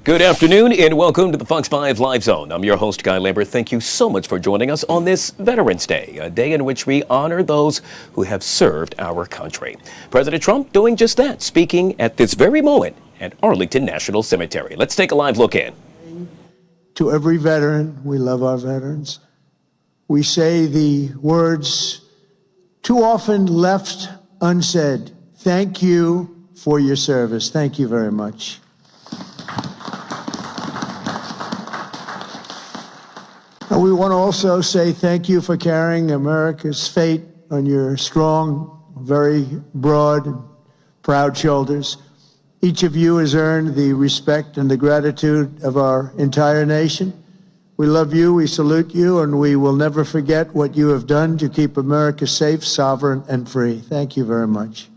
Good afternoon and welcome to the Fox 5 Live Zone. I'm your host, Guy Lambert. Thank you so much for joining us on this Veterans Day, a day in which we honor those who have served our country. President Trump doing just that, speaking at this very moment at Arlington National Cemetery. Let's take a live look in. To every veteran, we love our veterans. We say the words too often left unsaid. Thank you for your service. Thank you very much. And we want to also say thank you for carrying America's fate on your strong, very broad, and proud shoulders. Each of you has earned the respect and the gratitude of our entire nation. We love you, we salute you, and we will never forget what you have done to keep America safe, sovereign, and free. Thank you very much.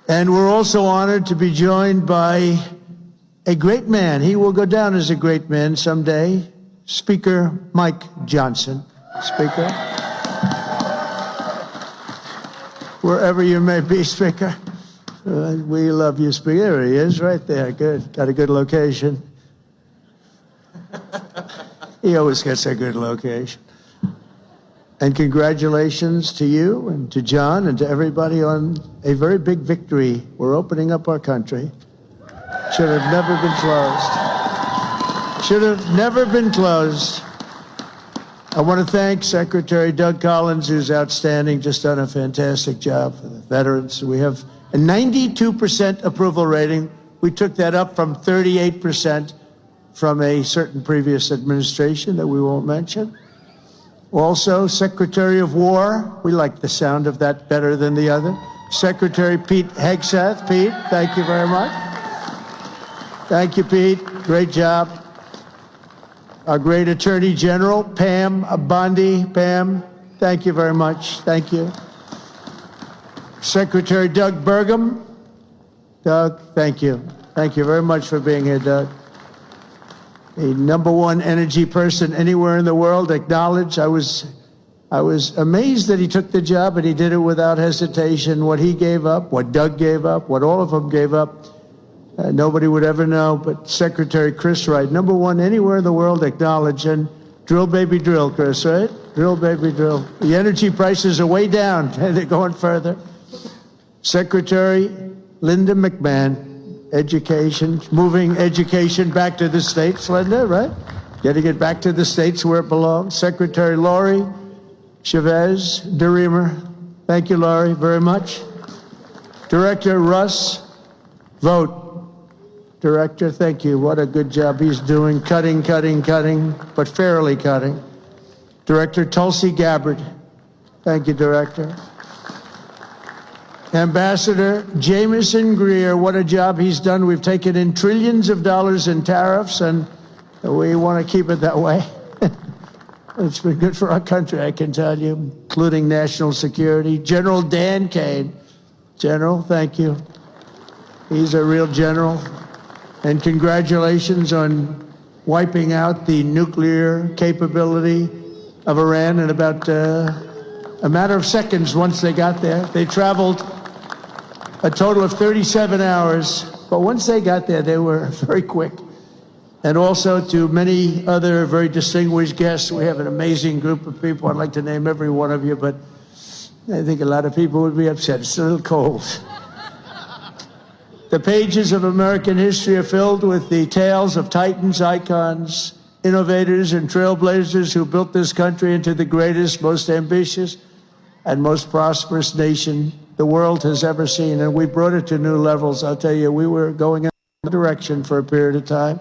And we're also honored to be joined by a great man. He will go down as a great man someday. Speaker Mike Johnson. Speaker. Wherever you may be, Speaker. We love you, Speaker. There he is, right there. Good. Got a good location. He always gets a good location. And congratulations to you and to John and to everybody on a very big victory. We're opening up our country. Should have never been closed. Should have never been closed. I want to thank Secretary Doug Collins, who's outstanding, just done a fantastic job for the veterans. We have a 92% approval rating. We took that up from 38% from a certain previous administration that we won't mention. Also, Secretary of War, we like the sound of that better than the other. Secretary Pete Hegseth. Pete, thank you very much. Thank you, Pete. Great job. Our great Attorney General, Pam Bondi. Pam, thank you very much. Thank you. Secretary Doug Burgum. Doug, thank you. Thank you very much for being here, Doug. The #1 energy person anywhere in the world, acknowledged. I was amazed that he took the job, and he did it without hesitation. What he gave up, what Doug gave up, what all of them gave up, nobody would ever know, but Secretary Chris Wright, #1 anywhere in the world, acknowledged. And drill, baby, drill, Chris, right? Drill, baby, drill. The energy prices are way down, and they're going further. Secretary Linda McMahon, education, moving education back to the states, Linda, right? Getting it back to the states where it belongs. Secretary Lori Chavez DeReamer, thank you, Lori, very much. Director Russ Vogt. Director, thank you. What a good job he's doing. Cutting, but fairly cutting. Director Tulsi Gabbard. Thank you, Director. Ambassador Jamieson Greer, what a job he's done. We've taken in trillions of dollars in tariffs, and we want to keep it that way. It's been good for our country, I can tell you, including national security. General Dan Kane. General, thank you. He's a real general. And congratulations on wiping out the nuclear capability of Iran in about a matter of seconds once they got there. They traveled a total of 37 hours, but once they got there, they were very quick. And also to many other very distinguished guests. We have an amazing group of people. I'd like to name every one of you, but I think a lot of people would be upset. It's a little cold. The pages of American history are filled with the tales of titans, icons, innovators, and trailblazers who built this country into the greatest, most ambitious, and most prosperous nation the world has ever seen. And we brought it to new levels. I'll tell you, we were going in a direction for a period of time,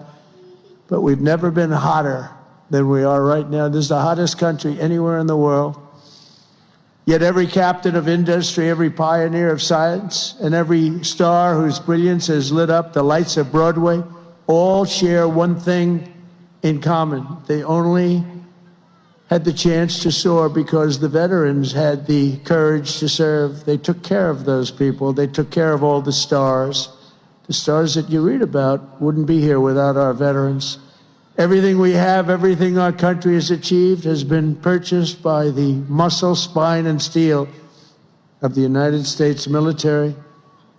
but we've never been hotter than we are right now. This is the hottest country anywhere in the world. Yet every captain of industry, every pioneer of science, and every star whose brilliance has lit up the lights of Broadway all share one thing in common. They only had the chance to soar because the veterans had the courage to serve. They took care of those people. They took care of all the stars. The stars that you read about wouldn't be here without our veterans. Everything we have, everything our country has achieved has been purchased by the muscle, spine, and steel of the United States military.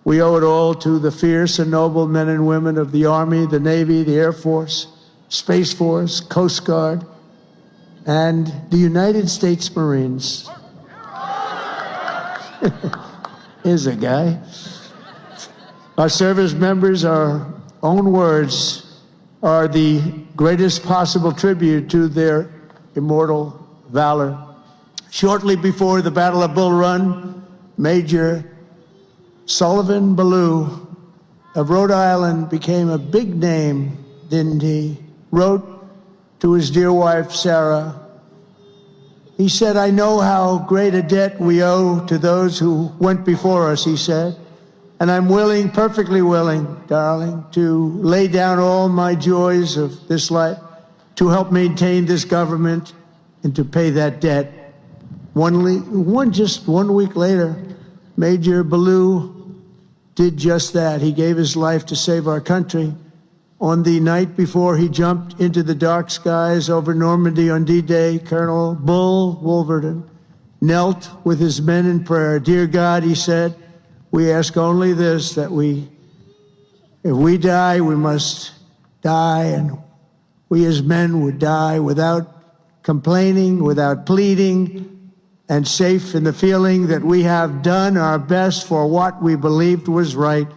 We owe it all to the fierce and noble men and women of the Army, the Navy, the Air Force, Space Force, Coast Guard, and the United States Marines. Here's a guy. Our service members, our own words, are the greatest possible tribute to their immortal valor. Shortly before the Battle of Bull Run, Major Sullivan Ballou of Rhode Island became a big name, didn't he? Wrote to his dear wife, Sarah. He said, "I know how great a debt we owe to those who went before us," he said, "and I'm willing, perfectly willing, darling, to lay down all my joys of this life to help maintain this government and to pay that debt." Just 1 week later, Major Ballou did just that. He gave his life to save our country. On the night before he jumped into the dark skies over Normandy on D-Day, Colonel Bull Wolverton knelt with his men in prayer. "Dear God," he said, "we ask only this, that if we die, we must die, and we as men would die without complaining, without pleading, and safe in the feeling that we have done our best for what we believed was right.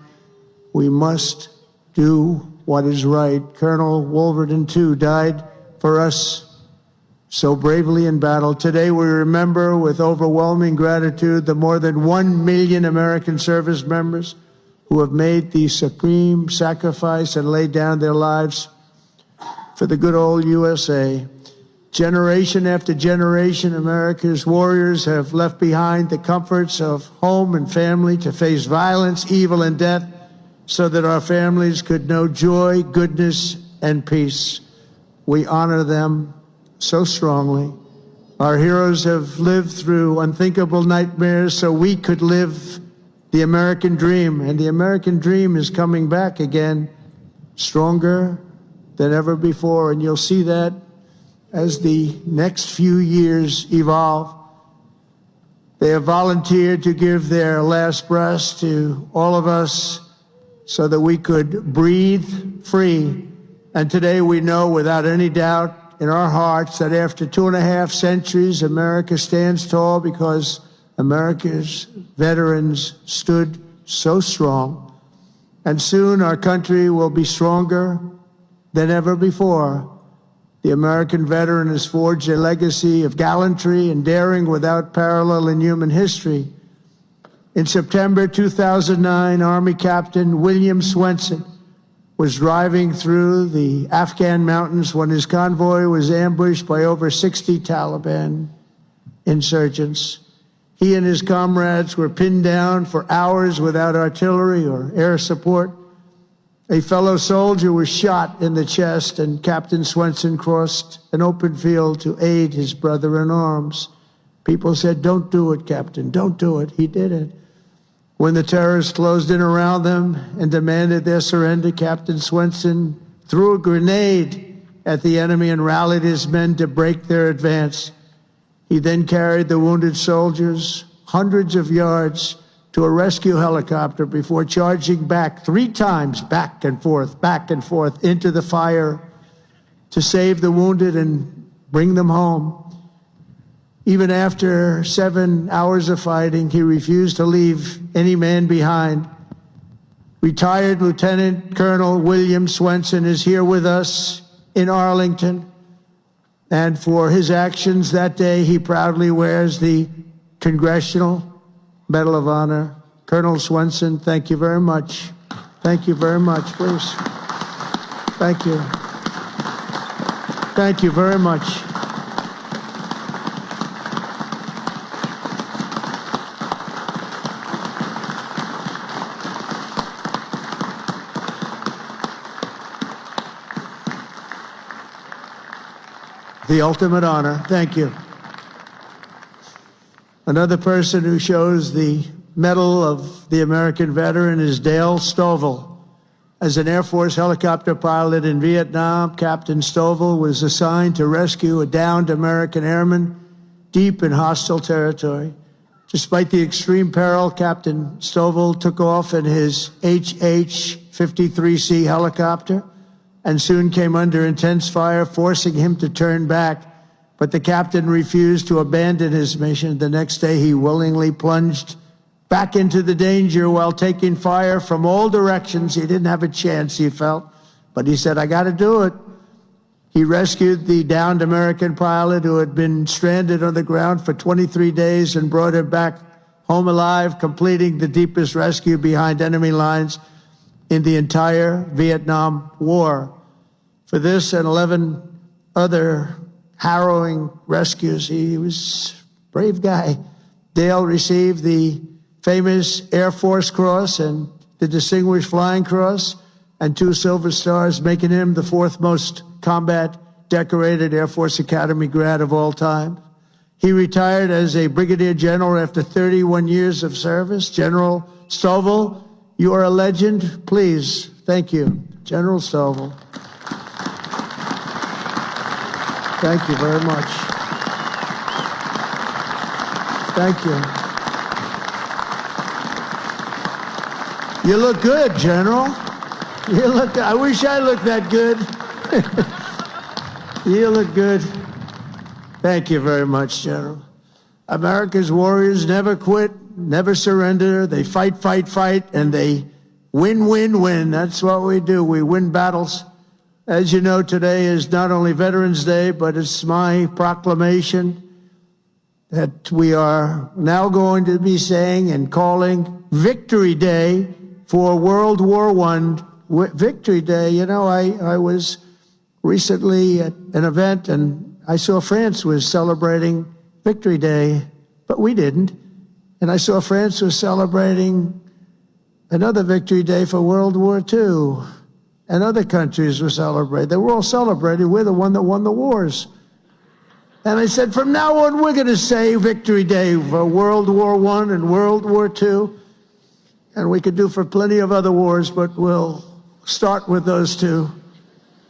We must do what is right." Colonel Wolverton, too, died for us so bravely in battle. Today, we remember with overwhelming gratitude the more than 1 million American service members who have made the supreme sacrifice and laid down their lives for the good old USA. Generation after generation, America's warriors have left behind the comforts of home and family to face violence, evil, and death so that our families could know joy, goodness, and peace. We honor them so strongly. Our heroes have lived through unthinkable nightmares so we could live the American dream, and the American dream is coming back again, stronger than ever before, and you'll see that as the next few years evolve. They have volunteered to give their last breaths to all of us so that we could breathe free. And today we know without any doubt in our hearts that after 2.5 centuries, America stands tall because America's veterans stood so strong. And soon our country will be stronger than ever before. The American veteran has forged a legacy of gallantry and daring without parallel in human history. In September 2009, Army Captain William Swenson was driving through the Afghan mountains when his convoy was ambushed by over 60 Taliban insurgents. He and his comrades were pinned down for hours without artillery or air support. A fellow soldier was shot in the chest, and Captain Swenson crossed an open field to aid his brother in arms. People said, "Don't do it, Captain, don't do it." He did it. When the terrorists closed in around them and demanded their surrender, Captain Swenson threw a grenade at the enemy and rallied his men to break their advance. He then carried the wounded soldiers hundreds of yards to a rescue helicopter before charging back 3 times, back and forth, into the fire to save the wounded and bring them home. Even after 7 hours of fighting, he refused to leave any man behind. Retired Lieutenant Colonel William Swenson is here with us in Arlington, and for his actions that day, he proudly wears the Congressional Medal of Honor. Colonel Swenson, thank you very much. Thank you very much, please. Thank you. Thank you very much. The ultimate honor. Thank you. Another person who shows the Medal of the American Veteran is Dale Stovall. As an Air Force helicopter pilot in Vietnam, Captain Stovall was assigned to rescue a downed American airman deep in hostile territory. Despite the extreme peril, Captain Stovall took off in his HH-53C helicopter and soon came under intense fire, forcing him to turn back. But the captain refused to abandon his mission. The next day, he willingly plunged back into the danger while taking fire from all directions. He didn't have a chance, he felt, but he said, I got to do it. He rescued the downed American pilot who had been stranded on the ground for 23 days and brought him back home alive, completing the deepest rescue behind enemy lines in the entire Vietnam War. For this and 11 other harrowing rescues, he was a brave guy. Dale received the famous Air Force Cross and the Distinguished Flying Cross and 2 Silver Stars, making him the 4th most combat decorated Air Force Academy grad of all time. He retired as a brigadier general after 31 years of service. General Stovall, you are a legend. Please, thank you, General Stovall. Thank you very much. Thank you. You look good, General. You look, I wish I looked that good. You look good. Thank you very much, General. America's warriors never quit, never surrender. They fight, fight, fight, and they win, win, win. That's what we do. We win battles. As you know, today is not only Veterans Day, but it's my proclamation that we are now going to be saying and calling Victory Day for World War I. Victory Day. You know, I was recently at an event and I saw France was celebrating Victory Day, but we didn't. And I saw France was celebrating another Victory Day for World War II. And other countries were celebrating. They were all celebrating. We're the one that won the wars. And I said, from now on, we're going to say Victory Day for World War I and World War II. And we could do for plenty of other wars, but we'll start with those 2.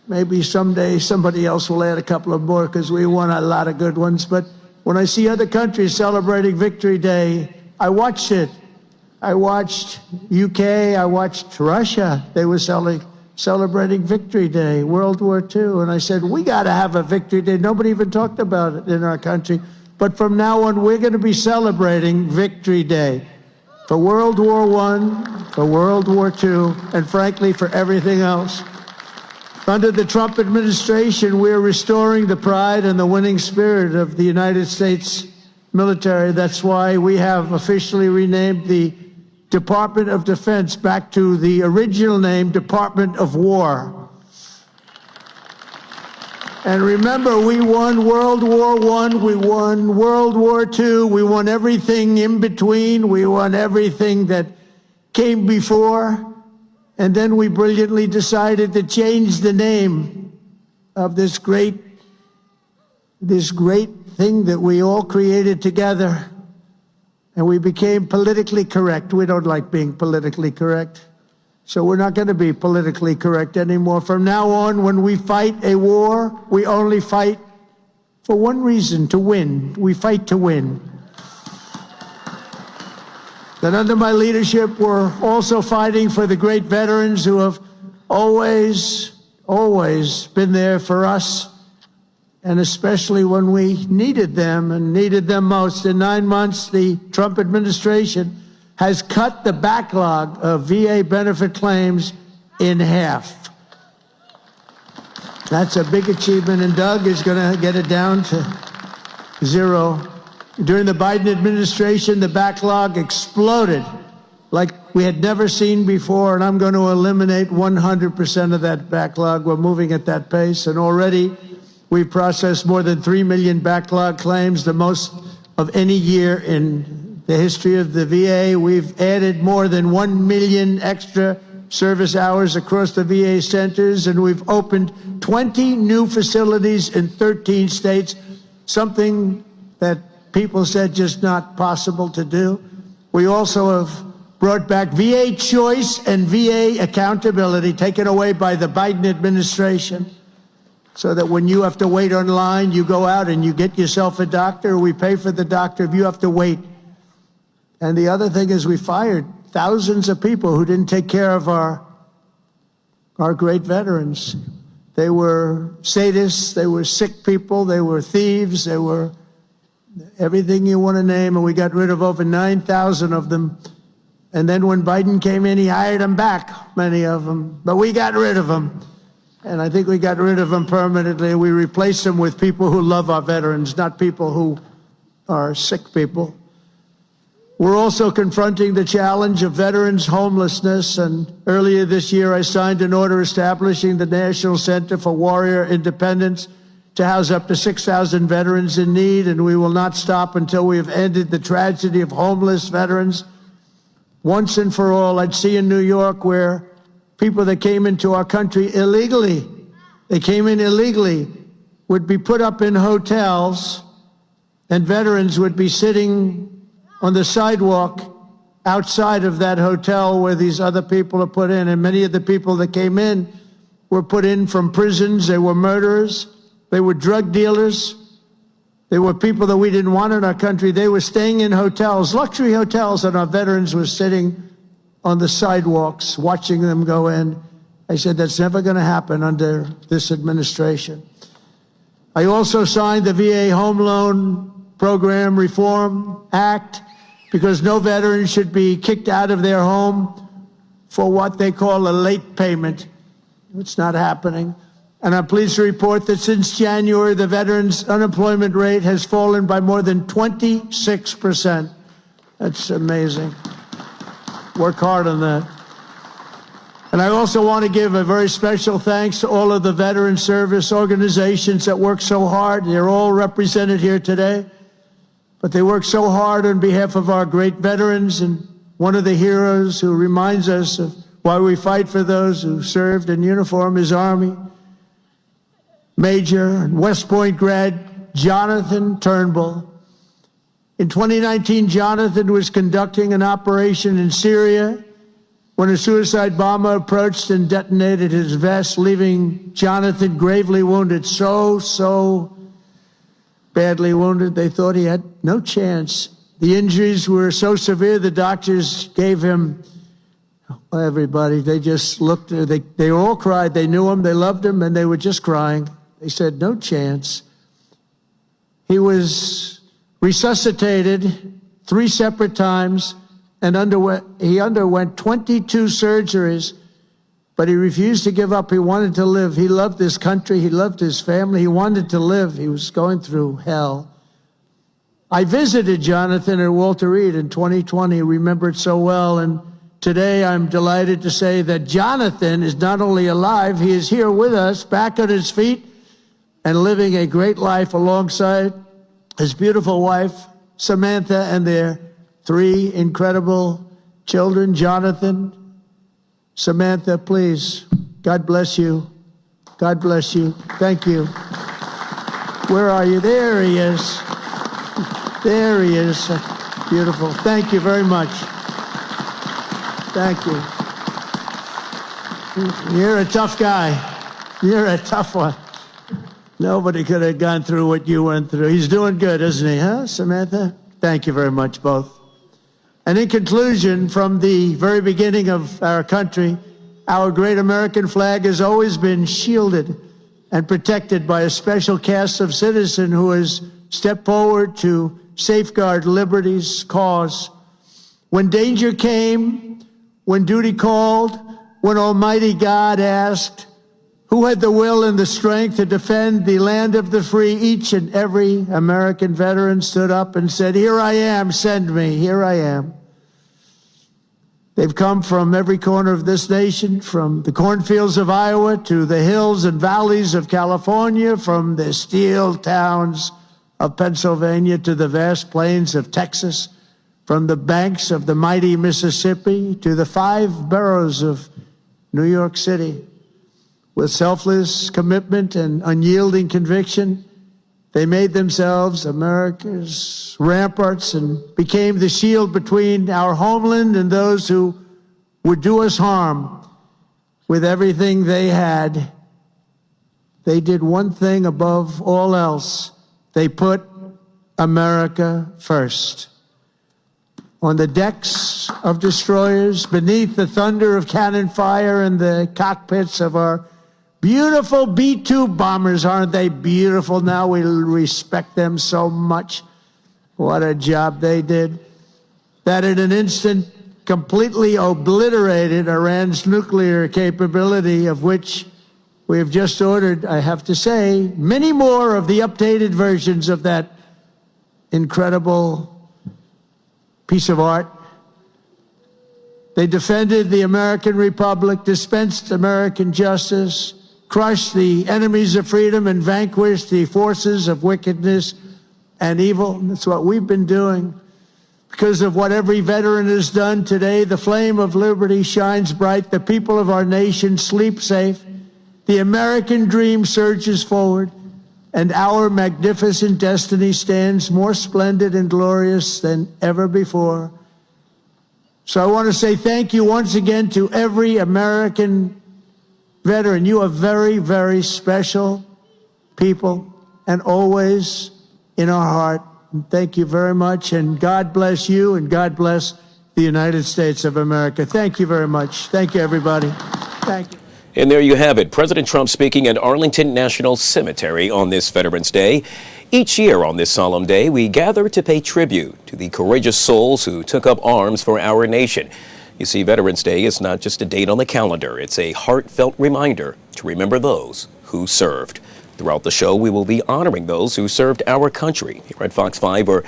Maybe someday somebody else will add a couple of more because we won a lot of good ones. But when I see other countries celebrating Victory Day, I watched it. I watched UK, I watched Russia. They were celebrating Victory Day, World War II. And I said, we got to have a Victory Day. Nobody even talked about it in our country. But from now on, we're going to be celebrating Victory Day for World War I, for World War II, and frankly, for everything else. Under the Trump administration, we're restoring the pride and the winning spirit of the United States military. That's why we have officially renamed the Department of Defense back to the original name, Department of War. And remember, we won World War I, we won World War II, we won everything in between, we won everything that came before, and then we brilliantly decided to change the name of this great thing that we all created together. And we became politically correct. We don't like being politically correct. So we're not going to be politically correct anymore. From now on, when we fight a war, we only fight for one reason, to win. We fight to win. Then under my leadership, we're also fighting for the great veterans who have always been there for us, and especially when we needed them and needed them most. In 9 months, the Trump administration has cut the backlog of VA benefit claims in half. That's a big achievement, and Doug is going to get it down to 0. During the Biden administration, the backlog exploded like we had never seen before, and I'm going to eliminate 100% of that backlog. We're moving at that pace, and already we've processed more than 3 million backlog claims, the most of any year in the history of the VA. We've added more than 1 million extra service hours across the VA centers, and we've opened 20 new facilities in 13 states, something that people said just not possible to do. We also have brought back VA choice and VA accountability, taken away by the Biden administration, so that when you have to wait online, you go out and you get yourself a doctor. We pay for the doctor. If you have to wait And the other thing is we fired thousands of people who didn't take care of our great veterans. They were sadists, they were sick people, they were thieves, they were everything you want to name, and we got rid of over 9,000 of them. And then when Biden came in, he hired them back, many of them. But we got rid of them. And I think we got rid of them permanently. We replaced them with people who love our veterans, not people who are sick people. We're also confronting the challenge of veterans' homelessness. And earlier this year, I signed an order establishing the National Center for Warrior Independence to house up to 6,000 veterans in need. And we will not stop until we have ended the tragedy of homeless veterans once and for all. I'd see in New York where people that came into our country illegally, would be put up in hotels, and veterans would be sitting on the sidewalk outside of that hotel where these other people are put in. And many of the people that came in were put in from prisons. They were murderers. They were drug dealers. They were people that we didn't want in our country. They were staying in hotels, luxury hotels, and our veterans were sitting on the sidewalks watching them go in. I said, that's never going to happen under this administration. I also signed the VA Home Loan Program Reform Act because no veteran should be kicked out of their home for what they call a late payment. It's not happening. And I'm pleased to report that since January, the veterans' unemployment rate has fallen by more than 26%. That's amazing. Work hard on that. And I also want to give a very special thanks to all of the veteran service organizations that work so hard. They're all represented here today, but they work so hard on behalf of our great veterans. And one of the heroes who reminds us of why we fight for those who served in uniform is Army Major and West Point grad Jonathan Turnbull. In 2019, Jonathan was conducting an operation in Syria when a suicide bomber approached and detonated his vest, leaving Jonathan gravely wounded, so badly wounded they thought he had no chance. The injuries were so severe the doctors gave him, everybody, they just looked, they all cried. They knew him, they loved him, and they were just crying. They said, no chance. He was resuscitated 3 separate times and he underwent 22 surgeries, but he refused to give up. He wanted to live. He loved this country. He loved his family. He wanted to live. He was going through hell. I visited Jonathan at Walter Reed in 2020, remember it so well, and today I'm delighted to say that Jonathan is not only alive, he is here with us, back on his feet, and living a great life alongside his beautiful wife, Samantha, and their 3 incredible children. Jonathan, Samantha, please, God bless you. God bless you. Thank you. Where are you? There he is. There he is. Beautiful. Thank you very much. Thank you. You're a tough guy. You're a tough one. Nobody could have gone through what you went through. He's doing good, isn't he, huh, Samantha? Thank you very much, both. And in conclusion, from the very beginning of our country, our great American flag has always been shielded and protected by a special caste of citizen who has stepped forward to safeguard liberty's cause. When danger came, when duty called, when Almighty God asked, who had the will and the strength to defend the land of the free, each and every American veteran stood up and said, here I am, send me, here I am. They've come from every corner of this nation, from the cornfields of Iowa to the hills and valleys of California, from the steel towns of Pennsylvania to the vast plains of Texas, from the banks of the mighty Mississippi to the 5 boroughs of New York City. With selfless commitment and unyielding conviction, they made themselves America's ramparts and became the shield between our homeland and those who would do us harm. With everything they had, they did one thing above all else. They put America first. on the decks of destroyers, beneath the thunder of cannon fire in the cockpits of our beautiful B-2 bombers. Aren't they beautiful now? We respect them so much. What a job they did. That in an instant completely obliterated Iran's nuclear capability, of which we have just ordered, I have to say, many more of the updated versions of that incredible piece of art. They defended the American Republic, dispensed American justice, crushed the enemies of freedom, and vanquished the forces of wickedness and evil. That's what we've been doing. Because of what every veteran has done today, the flame of liberty shines bright. The people of our nation sleep safe. The American dream surges forward, and our magnificent destiny stands more splendid and glorious than ever before. So I want to say thank you once again to every American veteran. You are very, very special people, and always in our heart. Thank you very much, and God bless you, and God bless the United States of America. Thank you very much. Thank you, everybody. Thank you. And there you have it, President Trump speaking at Arlington National Cemetery on this Veterans Day. Each year on this solemn day, we gather to pay tribute to the courageous souls who took up arms for our nation. You see, Veterans Day is not just a date on the calendar. It's a heartfelt reminder to remember those who served. Throughout the show, we will be honoring those who served our country. Here at Fox 5, we're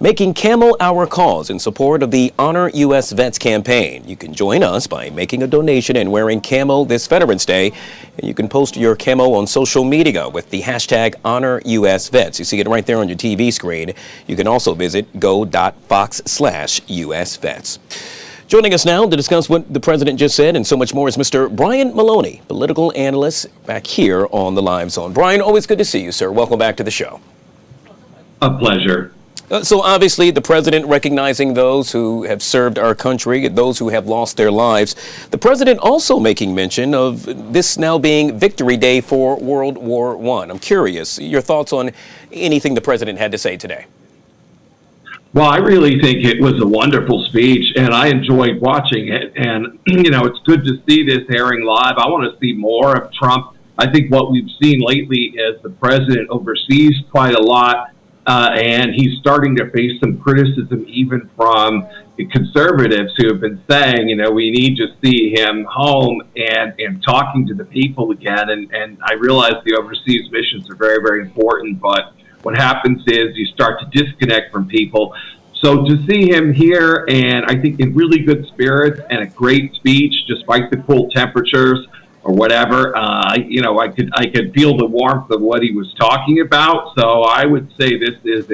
making Camo our cause in support of the Honor U.S. Vets campaign. You can join us by making a donation and wearing camo this Veterans Day. And you can post your camo on social media with the hashtag HonorUSVets. You see it right there on your TV screen. You can also visit go.fox/USVets. Joining us now to discuss what the president just said and so much more is Mr. Brian Maloney, political analyst, back here on the Live Zone. Brian, always good to see you, sir. Welcome back to the show. A pleasure. So obviously the president recognizing those who have served our country, those who have lost their lives. The president also making mention of this now being Victory Day for World War I. I'm curious, your thoughts on anything the president had to say today. Well, I really think it was a wonderful speech, and I enjoyed watching it. And, you know, it's good to see this airing live. I want to see more of Trump. I think what we've seen lately is the president overseas quite a lot, and he's starting to face some criticism even from the conservatives who have been saying, you know, we need to see him home and talking to the people again. And I realize the overseas missions are very, very important, but what happens is you start to disconnect from people. So to see him here, and I think in really good spirits and a great speech, despite the cool temperatures or whatever, you know, I could feel the warmth of what he was talking about. So I would say this is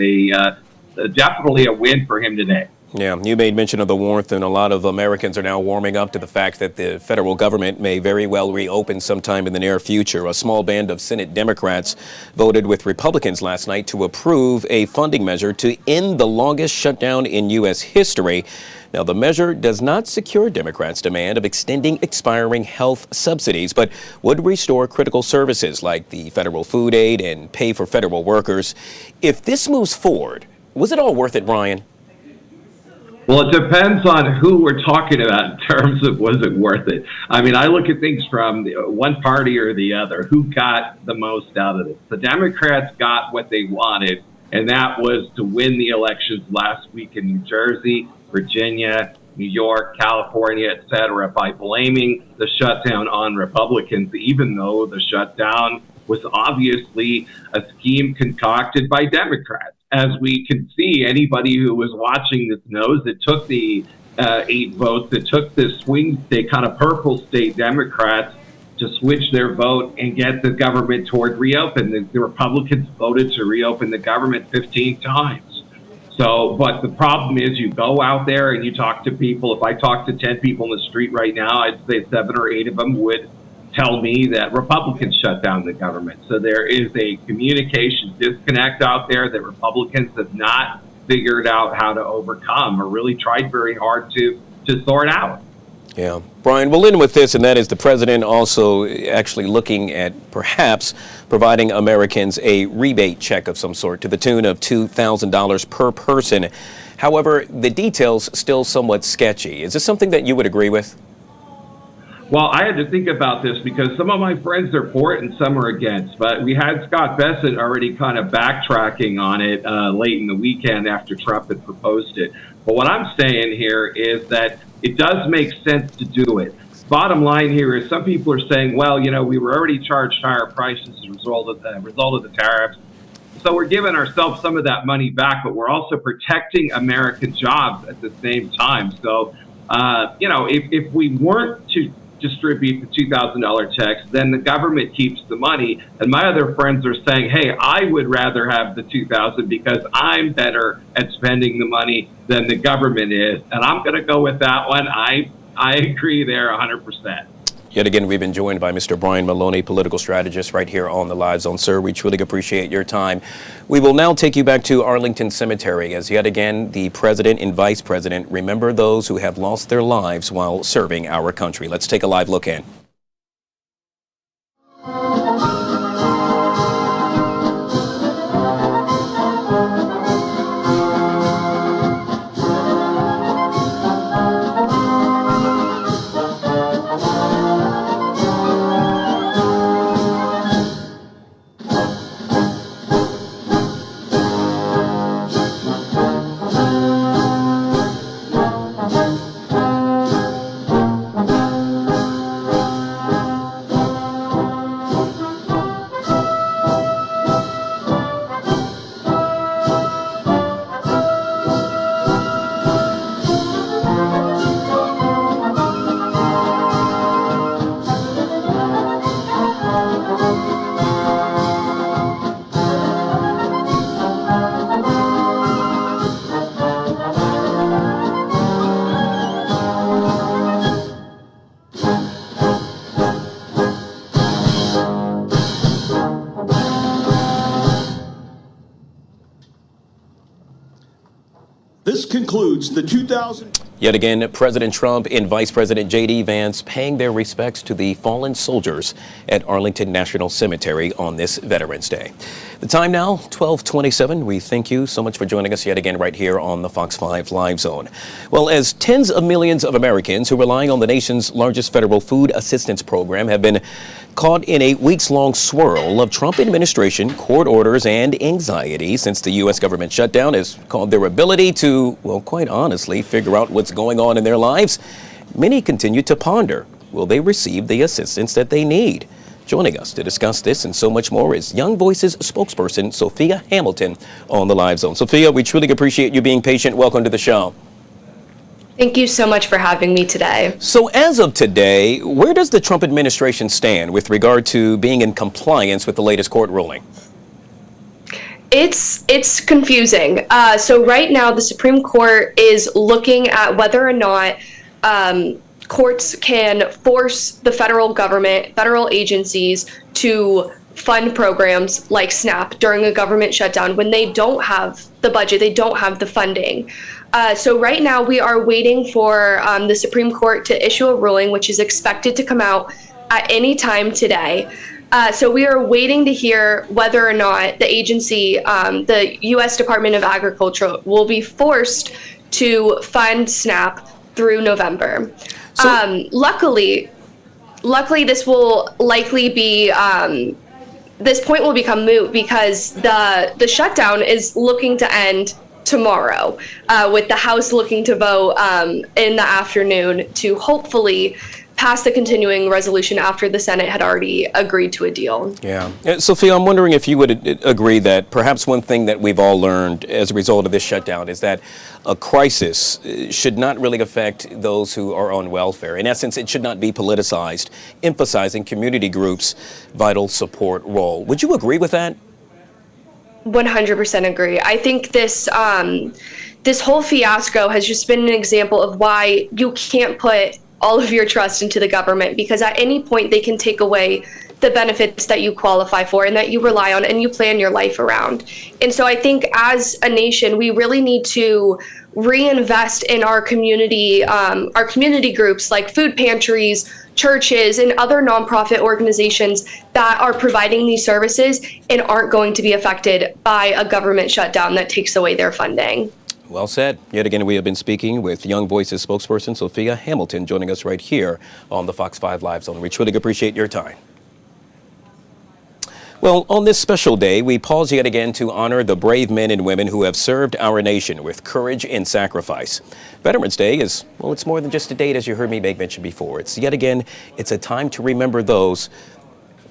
definitely a win for him today. Yeah, you made mention of the warmth, and a lot of Americans are now warming up to the fact that the federal government may very well reopen sometime in the near future. A small band of Senate Democrats voted with Republicans last night to approve a funding measure to end the longest shutdown in U.S. history. Now, the measure does not secure Democrats' demand of extending expiring health subsidies, but would restore critical services like the federal food aid and pay for federal workers. If this moves forward, was it all worth it, Brian? Well, it depends on who we're talking about in terms of was it worth it. I mean, I look at things from one party or the other. Who got the most out of it? The Democrats got what they wanted, and that was to win the elections last week in New Jersey, Virginia, New York, California, et cetera, by blaming the shutdown on Republicans, even though the shutdown was obviously a scheme concocted by Democrats. As we can see, anybody who was watching this knows it took the 8 votes. It took the swing state, kind of purple state Democrats to switch their vote and get the government toward reopen. The Republicans voted to reopen the government 15 times. So, but the problem is you go out there and you talk to people. If I talk to 10 people in the street right now, I'd say 7 or 8 of them would tell me that Republicans shut down the government. So there is a communication disconnect out there that Republicans have not figured out how to overcome or really tried very hard to sort out. Yeah. Brian, we'll end with this, and that is the president also actually looking at perhaps providing Americans a rebate check of some sort to the tune of $2,000 per person. However, the details still somewhat sketchy. Is this something that you would agree with? Well, I had to think about this because some of my friends are for it and some are against. But we had Scott Bessent already kind of backtracking on it late in the weekend after Trump had proposed it. But what I'm saying here is that it does make sense to do it. Bottom line here is some people are saying, well, you know, we were already charged higher prices as a result of the tariffs. So we're giving ourselves some of that money back, but we're also protecting American jobs at the same time. So, you know, if we weren't to distribute the $2,000 checks, then the government keeps the money. And my other friends are saying, hey, I would rather have the $2,000 because I'm better at spending the money than the government is. And I'm going to go with that one. I agree there 100%. Yet again, we've been joined by Mr. Brian Maloney, political strategist, right here on the Live Zone. Sir, we truly appreciate your time. We will now take you back to Arlington Cemetery as yet again the president and vice president remember those who have lost their lives while serving our country. Let's take a live look in. This concludes the 2000. Yet again, President Trump and Vice President J.D. Vance paying their respects to the fallen soldiers at Arlington National Cemetery on this Veterans Day. The time now, 12:27. We thank you so much for joining us yet again right here on the Fox 5 Live Zone. Well, as tens of millions of Americans who rely on the nation's largest federal food assistance program have been caught in a weeks-long swirl of Trump administration court orders and anxiety since the U.S. government shutdown has called their ability to, well, quite honestly, figure out what's going on in their lives, many continue to ponder, will they receive the assistance that they need? Joining us to discuss this and so much more is Young Voices spokesperson Sophia Hamilton on the Live Zone. Sophia, we truly appreciate you being patient. Welcome to the show. Thank you so much for having me today. So as of today, where does the Trump administration stand with regard to being in compliance with the latest court ruling? It's confusing. So right now, the Supreme Court is looking at whether or not courts can force the federal government, federal agencies to fund programs like SNAP during a government shutdown when they don't have the budget, they don't have the funding. So right now we are waiting for the Supreme Court to issue a ruling, which is expected to come out at any time today. So we are waiting to hear whether or not the agency, the U.S. Department of Agriculture, will be forced to fund SNAP through November. So, luckily, this will likely be, this point will become moot because the shutdown is looking to end tomorrow, with the House looking to vote in the afternoon to hopefully pass the continuing resolution after the Senate had already agreed to a deal. Yeah. Sophia, I'm wondering if you would agree that perhaps one thing that we've all learned as a result of this shutdown is that a crisis should not really affect those who are on welfare. In essence, it should not be politicized, emphasizing community groups' vital support role. Would you agree with that? 100% agree. I think this whole fiasco has just been an example of why you can't put all of your trust into the government, because at any point they can take away the benefits that you qualify for and that you rely on and you plan your life around. And so I think as a nation, we really need to reinvest in our community groups like food pantries, churches, and other nonprofit organizations that are providing these services and aren't going to be affected by a government shutdown that takes away their funding. Well said. Yet again, we have been speaking with Young Voices spokesperson Sophia Hamilton, joining us right here on the Fox 5 Live Zone. We truly appreciate your time. Well, on this special day, we pause yet again to honor the brave men and women who have served our nation with courage and sacrifice. Veterans Day is, well, it's more than just a date, as you heard me make mention before. It's yet again, it's a time to remember those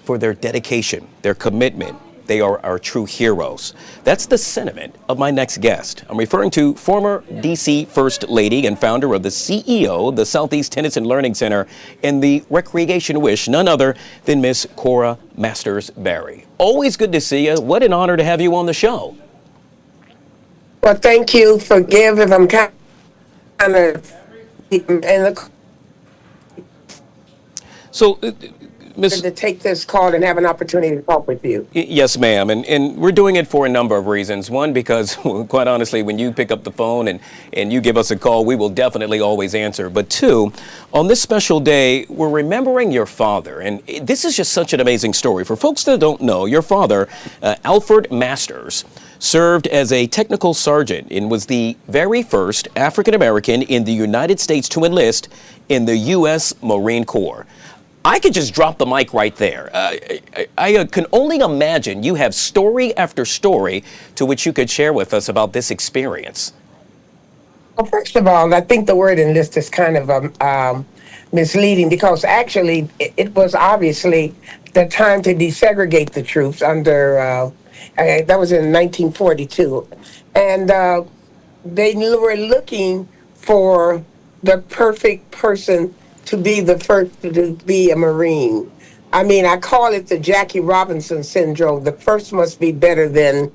for their dedication, their commitment. They are our true heroes. That's the sentiment of my next guest. I'm referring to former D.C. First Lady and founder of the CEO of the Southeast Tennis and Learning Center and the Recreation Wish, none other than Miss Cora Masters Berry. Always good to see you. What an honor to have you on the show. Well, thank you. Forgive if I'm kind of in the So, Ms. to take this call and have an opportunity to talk with you. Yes, ma'am. And we're doing it for a number of reasons. One, because quite honestly, when you pick up the phone and you give us a call, we will definitely always answer. But two, on this special day, we're remembering your father. And this is just such an amazing story. For folks that don't know, your father, Alfred Masters, served as a technical sergeant and was the very first African American in the United States to enlist in the U.S. Marine Corps. I could just drop the mic right there. I can only imagine you have story after story to which you could share with us about this experience. Well, first of all, I think the word enlist is kind of misleading because actually it was obviously the time to desegregate the troops under, that was in 1942. And they were looking for the perfect person to be the first to be a Marine. I mean, I call it the Jackie Robinson syndrome. The first must be better than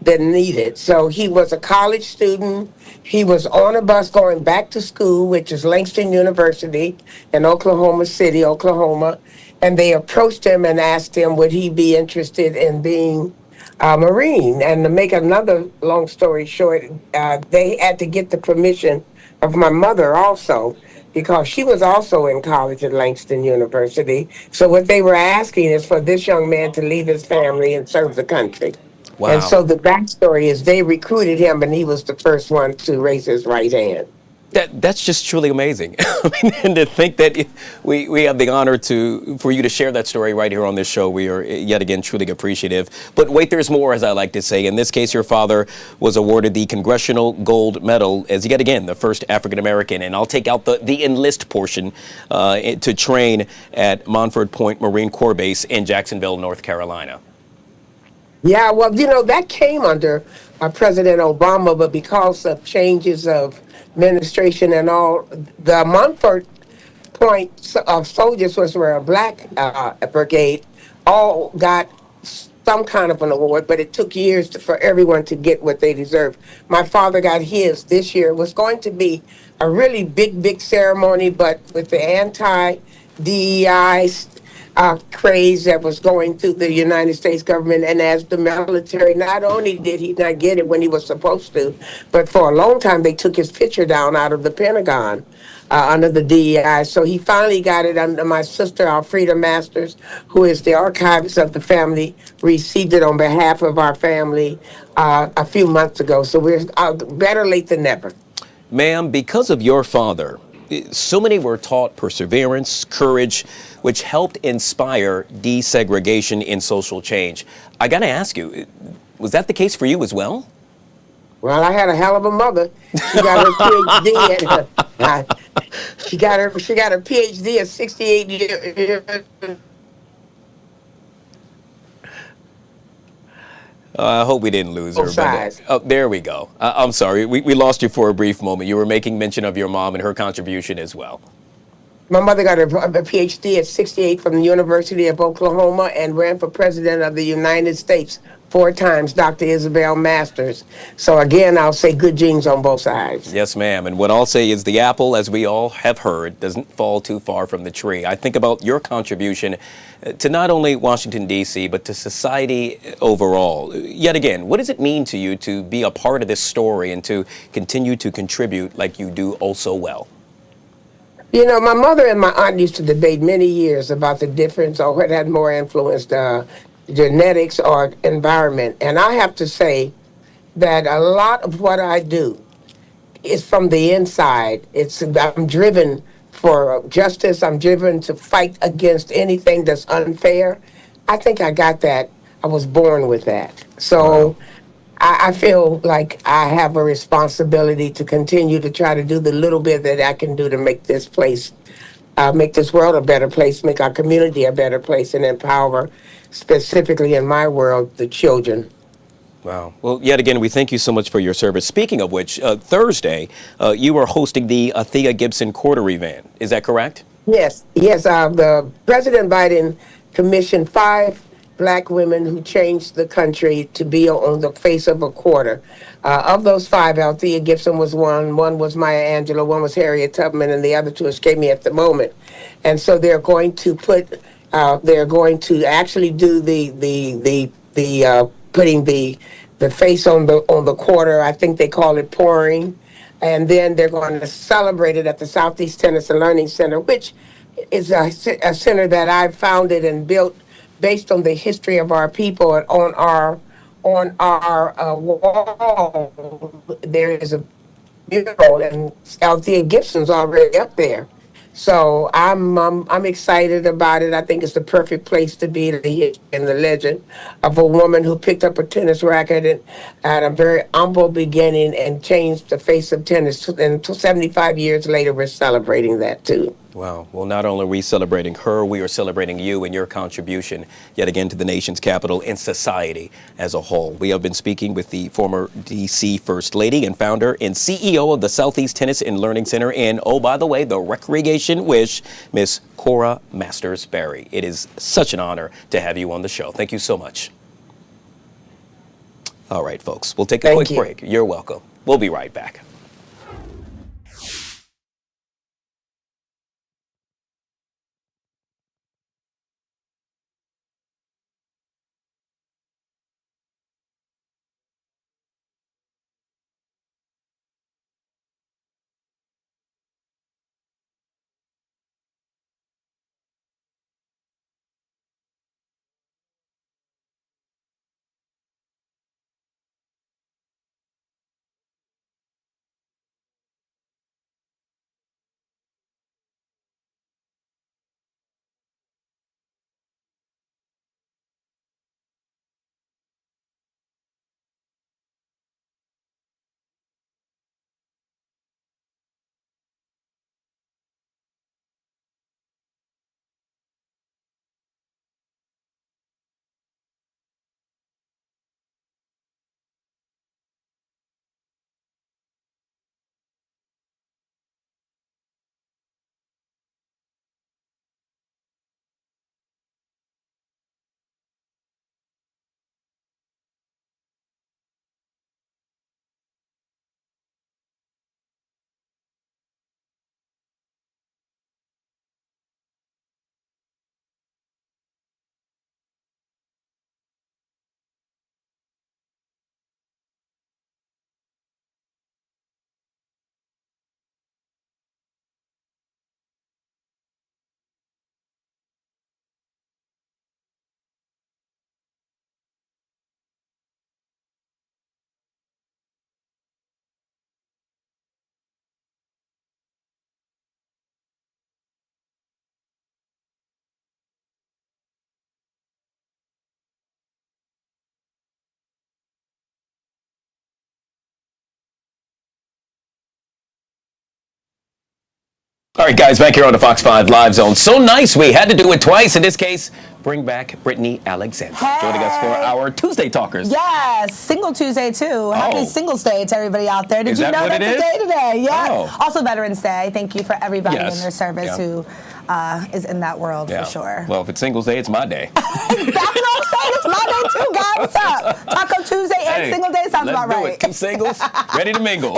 needed. So he was a college student. He was on a bus going back to school, which is Langston University in Oklahoma City, Oklahoma. And they approached him and asked him, would he be interested in being a Marine? And to make another long story short, they had to get the permission of my mother also, because she was also in college at Langston University. So what they were asking is for this young man to leave his family and serve the country. Wow. And so the backstory is they recruited him and he was the first one to raise his right hand. That's just truly amazing. I mean, and to think that we have the honor for you to share that story right here on this show, we are yet again truly appreciative. But wait, there's more, as I like to say. In this case, your father was awarded the Congressional Gold Medal as yet again the first African American, and I'll take out the enlist portion to train at Montford Point Marine Corps Base in Jacksonville, North Carolina. Yeah, well, you know, that came under President Obama, but because of changes of administration and all, the Montford Point soldiers, which were a black brigade, all got some kind of an award, but it took years for everyone to get what they deserved. My father got his this year. It was going to be a really big ceremony, but with the anti-DEI craze that was going through the United States government, and as the military, not only did he not get it when he was supposed to, but for a long time they took his picture down out of the Pentagon under the DEI. So he finally got it under my sister, Alfreda Masters, who is the archivist of the family, received it on behalf of our family a few months ago. So we're better late than never. Ma'am, because of your father, so many were taught perseverance, courage, which helped inspire desegregation and social change. I got to ask you, was that the case for you as well? Well, I had a hell of a mother. She got her PhD she got her PhD at 68 years. I hope we didn't lose her. But, oh, there we go. I'm sorry, we lost you for a brief moment. You were making mention of your mom and her contribution as well. My mother got a PhD at 68 from the University of Oklahoma and ran for president of the United States 4 times, Dr. Isabel Masters. So again, I'll say good genes on both sides. Yes, ma'am. And what I'll say is the apple, as we all have heard, doesn't fall too far from the tree. I think about your contribution to not only Washington, D.C., but to society overall. Yet again, what does it mean to you to be a part of this story and to continue to contribute like you do oh so well? You know, my mother and my aunt used to debate many years about the difference or what had more influence, genetics or environment. And I have to say that a lot of what I do is from the inside. I'm driven for justice. I'm driven to fight against anything that's unfair. I think I got that. I was born with that. So I feel like I have a responsibility to continue to try to do the little bit that I can do to make this place, make this world a better place, make our community a better place, and empower, specifically in my world, the children. Wow. Well, yet again, we thank you so much for your service. Speaking of which, Thursday, you are hosting the Thea Gibson Quarter event. Is that correct? Yes, yes. The President Biden commissioned 5 Black women who changed the country to be on the face of a quarter. Of those 5, Althea Gibson was one. One was Maya Angelou. One was Harriet Tubman, and the other 2 escape me at the moment. And so they're going to put. They're going to actually do the putting the face on the quarter. I think they call it pouring. And then they're going to celebrate it at the Southeast Tennis and Learning Center, which is a center that I founded and built based on the history of our people. And on our wall, there is a mural, and Althea Gibson's already up there. So I'm excited about it. I think it's the perfect place to be, to hear in the legend of a woman who picked up a tennis racket and at a very humble beginning and changed the face of tennis. And 75 years later, we're celebrating that too. Wow. Well, not only are we celebrating her, we are celebrating you and your contribution yet again to the nation's capital and society as a whole. We have been speaking with the former D.C. First Lady and founder and CEO of the Southeast Tennis and Learning Center and, oh, by the way, the Recreation Wish, Miss Cora Masters Berry. It is such an honor to have you on the show. Thank you so much. All right, folks, we'll take a quick break. You're welcome. We'll be right back. All right, guys, back here on the Fox 5 Live Zone. So nice, we had to do it twice. In this case, bring back Brittany Alexander, joining us for our Tuesday Talkers. Yes, Single Tuesday, too. Happy Singles Day to everybody out there. Did you know that's the day today? Yeah. Also Veterans Day. Thank you for everybody in their service who is in that world for sure. Well, if it's Singles Day, it's my day. That's what I'm saying. It's my day too, guys. What's up? Taco Tuesday and Single Day sounds about right. Let's do it. 2 singles, ready to mingle.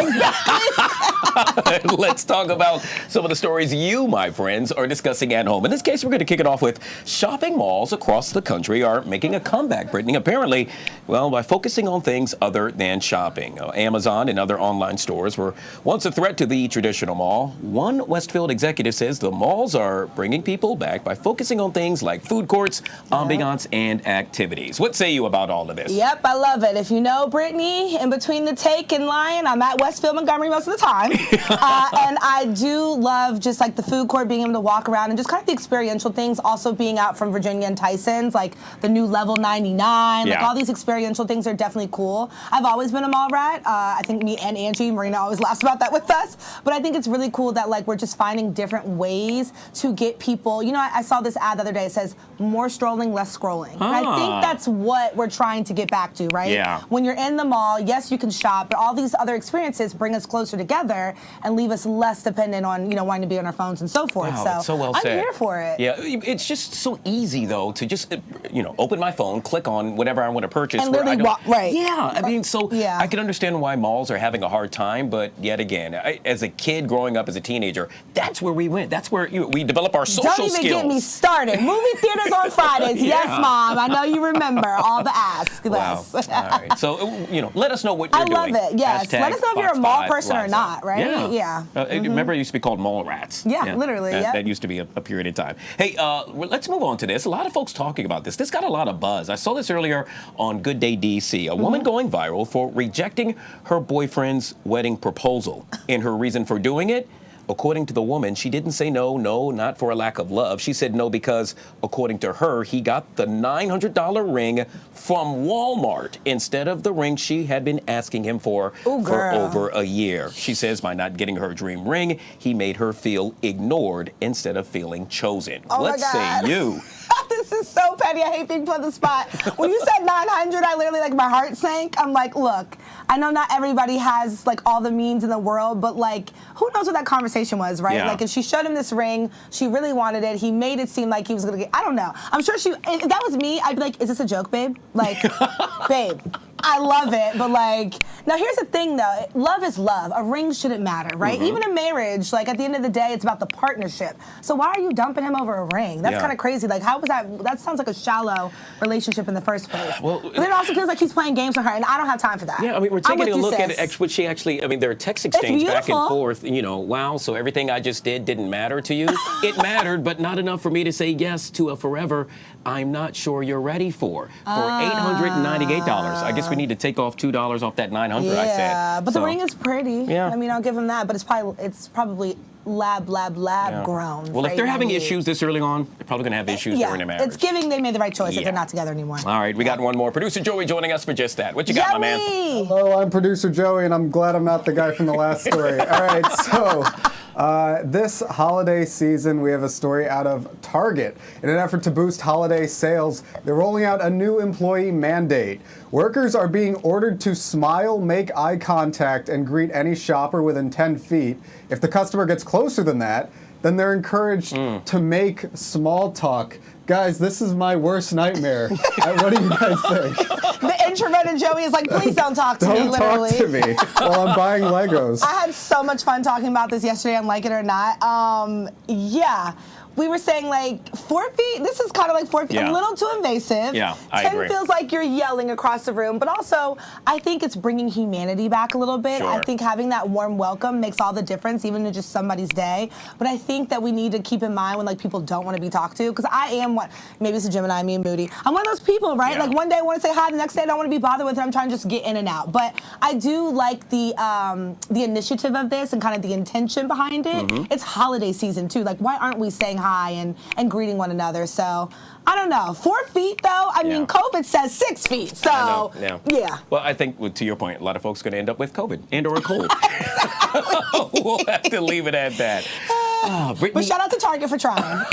Let's talk about some of the stories you, my friends, are discussing at home. In this case, we're going to kick it off with shopping malls across the country are making a comeback, Brittany, apparently, well, by focusing on things other than shopping. Amazon and other online stores were once a threat to the traditional mall. One Westfield executive says the malls are bringing people back by focusing on things like food courts, ambiance, and activities. What say you about all of this? Yep, I love it. If you know Brittany, in between the take and Lion, I'm at Westfield Montgomery most of the time. And I do love just like the food court, being able to walk around and just kind of the experiential things. Also being out from Virginia and Tyson's, like the new Level 99, like all these experiential things are definitely cool. I've always been a mall rat. I think me and Angie, Marina always laughs about that with us. But I think it's really cool that like we're just finding different ways to get people. You know, I saw this ad the other day. It says more strolling, less scrolling. And I think that's what we're trying to get back to, right? Yeah. When you're in the mall, yes, you can shop, but all these other experiences bring us closer together and leave us less dependent on, you know, wanting to be on our phones and so forth. Wow, it's so well I'm said. here for it. Yeah, it's just so easy though to just, you know, open my phone, click on whatever I want to purchase. And literally walk, right. Yeah, I mean, so I can understand why malls are having a hard time, but yet again, as a kid growing up as a teenager, that's where we went. That's where we develop our social skills. Don't even get me started. Movie theaters on Fridays. Yes, Mom. I know you remember all the asks. Wow. All right. So, you know, let us know what you're doing. I love it. Yes. Hashtag let us know if you're a mall person or Live not, Zone. right? Yeah. Remember, it used to be called mall rats. Yeah, literally. That used to be a period of time. Hey, let's move on to this. A lot of folks talking about this. This got a lot of buzz. I saw this earlier on Good Day DC. A woman going viral for rejecting her boyfriend's wedding proposal. And her reason for doing it? According to the woman, she didn't say no, not for a lack of love. She said no because, according to her, he got the $900 ring from Walmart instead of the ring she had been asking him for over a year. She says by not getting her dream ring, he made her feel ignored instead of feeling chosen. Let's say you. This is so petty. I hate being put on the spot. When you said 900, I literally, like, my heart sank. I'm like, look, I know not everybody has, like, all the means in the world, but, like, who knows what that conversation was, right? Like, if she showed him this ring, she really wanted it. He made it seem like he was going to get, I don't know. I'm sure if that was me, I'd be like, is this a joke, babe? Like, babe, I love it, but, like, now here's the thing, though. Love is love. A ring shouldn't matter, right? Even in marriage, like, at the end of the day, it's about the partnership. So why are you dumping him over a ring? That's kind of crazy. Like, how was that? That sounds like a shallow relationship in the first place. Well, but it also feels like he's playing games with her, and I don't have time for that. Yeah, I mean, we're taking a look at it. What she actually, I mean, their text exchange back and forth. You know, wow, so everything I just did didn't matter to you? It mattered, but not enough for me to say yes to a forever I'm not sure you're ready for $898. I guess we need to take off $2 off that $900 I said. Yeah, but the ring is pretty. Yeah. I mean, I'll give him that, but it's probably lab grown. Well, if they're having issues this early on, they're probably going to have issues during their marriage. It's giving they made the right choice if they're not together anymore. All right, we got one more. Producer Joey joining us for just that. What you got, my man? Hello, I'm producer Joey, and I'm glad I'm not the guy from the last story. All right, so this holiday season, we have a story out of Target. In an effort to boost holiday sales, they're rolling out a new employee mandate. Workers are being ordered to smile, make eye contact, and greet any shopper within 10 feet. If the customer gets closer than that, then they're encouraged to make small talk. Guys, this is my worst nightmare. What do you guys think? The introverted Joey is like, please don't talk to me, literally. Don't talk to me while I'm buying Legos. I had so much fun talking about this yesterday on Like It or Not. Yeah. We were saying, like, 4 feet, this is kind of like 4 feet, a little too invasive. Yeah, I 10 agree. feels like you're yelling across the room, but also, I think it's bringing humanity back a little bit. Sure. I think having that warm welcome makes all the difference, even in just somebody's day. But I think that we need to keep in mind when, like, people don't want to be talked to, because I am maybe it's a Gemini, me and Moody. I'm one of those people, right? Like, one day I want to say hi, the next day I don't want to be bothered with it. I'm trying to just get in and out. But I do like the initiative of this and kind of the intention behind it. It's holiday season, too. Like, why aren't we saying hi and greeting one another? So I don't know. 4 feet though. I mean, COVID says 6 feet. So yeah. Well, I think to your point, a lot of folks are going to end up with COVID and or a cold. We'll have to leave it at that. But shout out to Target for trying.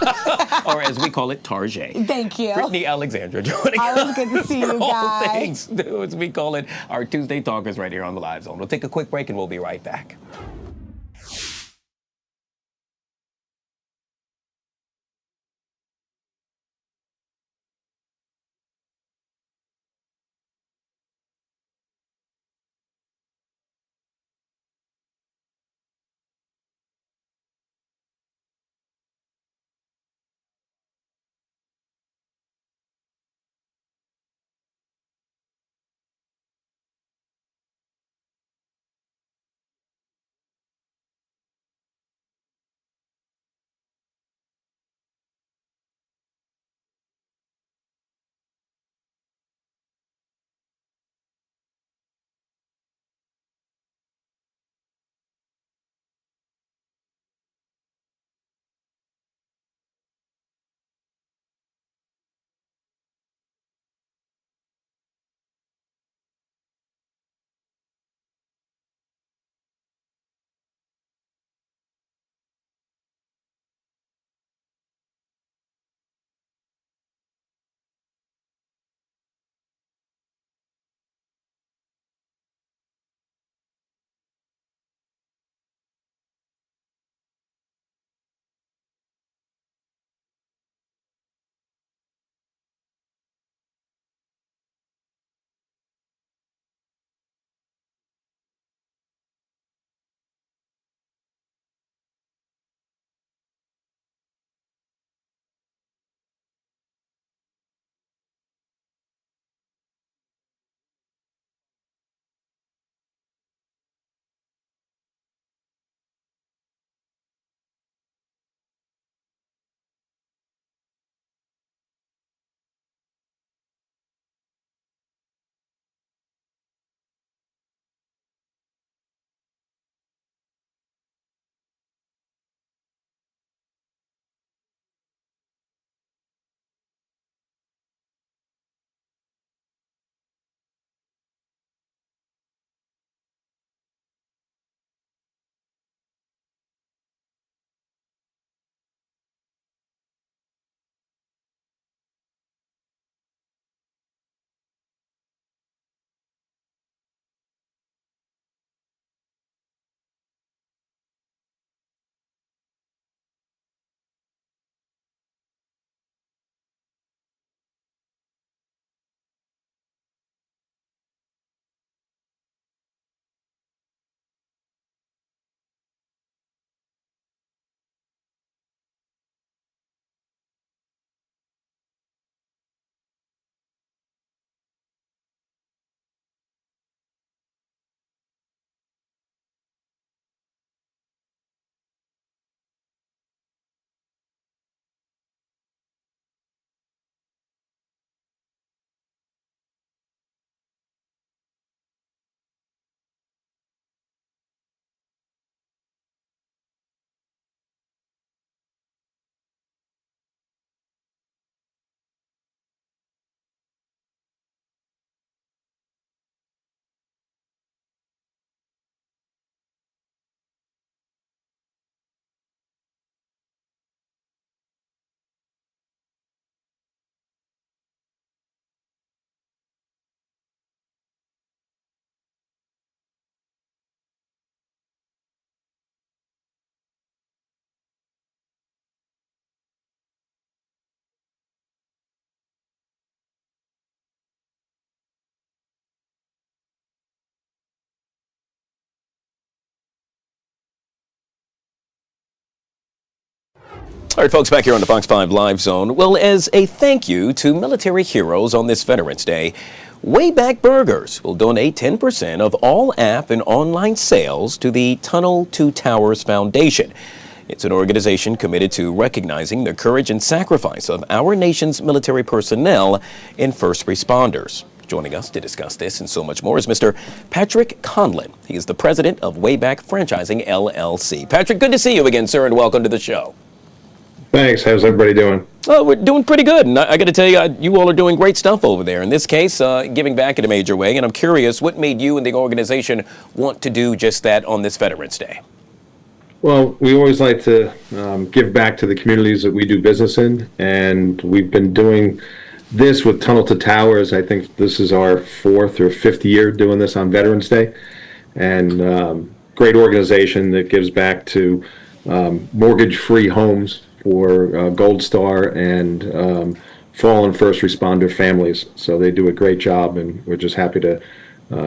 Or as we call it, Target. Thank you. Brittany Alexandra joining us. Always good to see you All guys. things, as we call it, our Tuesday Talkers right here on the Live Zone. We'll take a quick break and we'll be right back. All right, folks, back here on the Fox 5 Live Zone. Well, as a thank you to military heroes on this Veterans Day, Wayback Burgers will donate 10% of all app and online sales to the Tunnel to Towers Foundation. It's an organization committed to recognizing the courage and sacrifice of our nation's military personnel and first responders. Joining us to discuss this and so much more is Mr. Patrick Conlon. He is the president of Wayback Franchising, LLC. Patrick, good to see you again, sir, and welcome to the show. Thanks. How's everybody doing? Oh, we're doing pretty good. And I got to tell you, you all are doing great stuff over there. In this case, giving back in a major way. And I'm curious, what made you and the organization want to do just that on this Veterans Day? Well, we always like to give back to the communities that we do business in. And we've been doing this with Tunnel to Towers. I think this is our 4th or 5th year doing this on Veterans Day. And great organization that gives back to mortgage-free homes for Gold Star and fallen first responder families. So they do a great job, and we're just happy to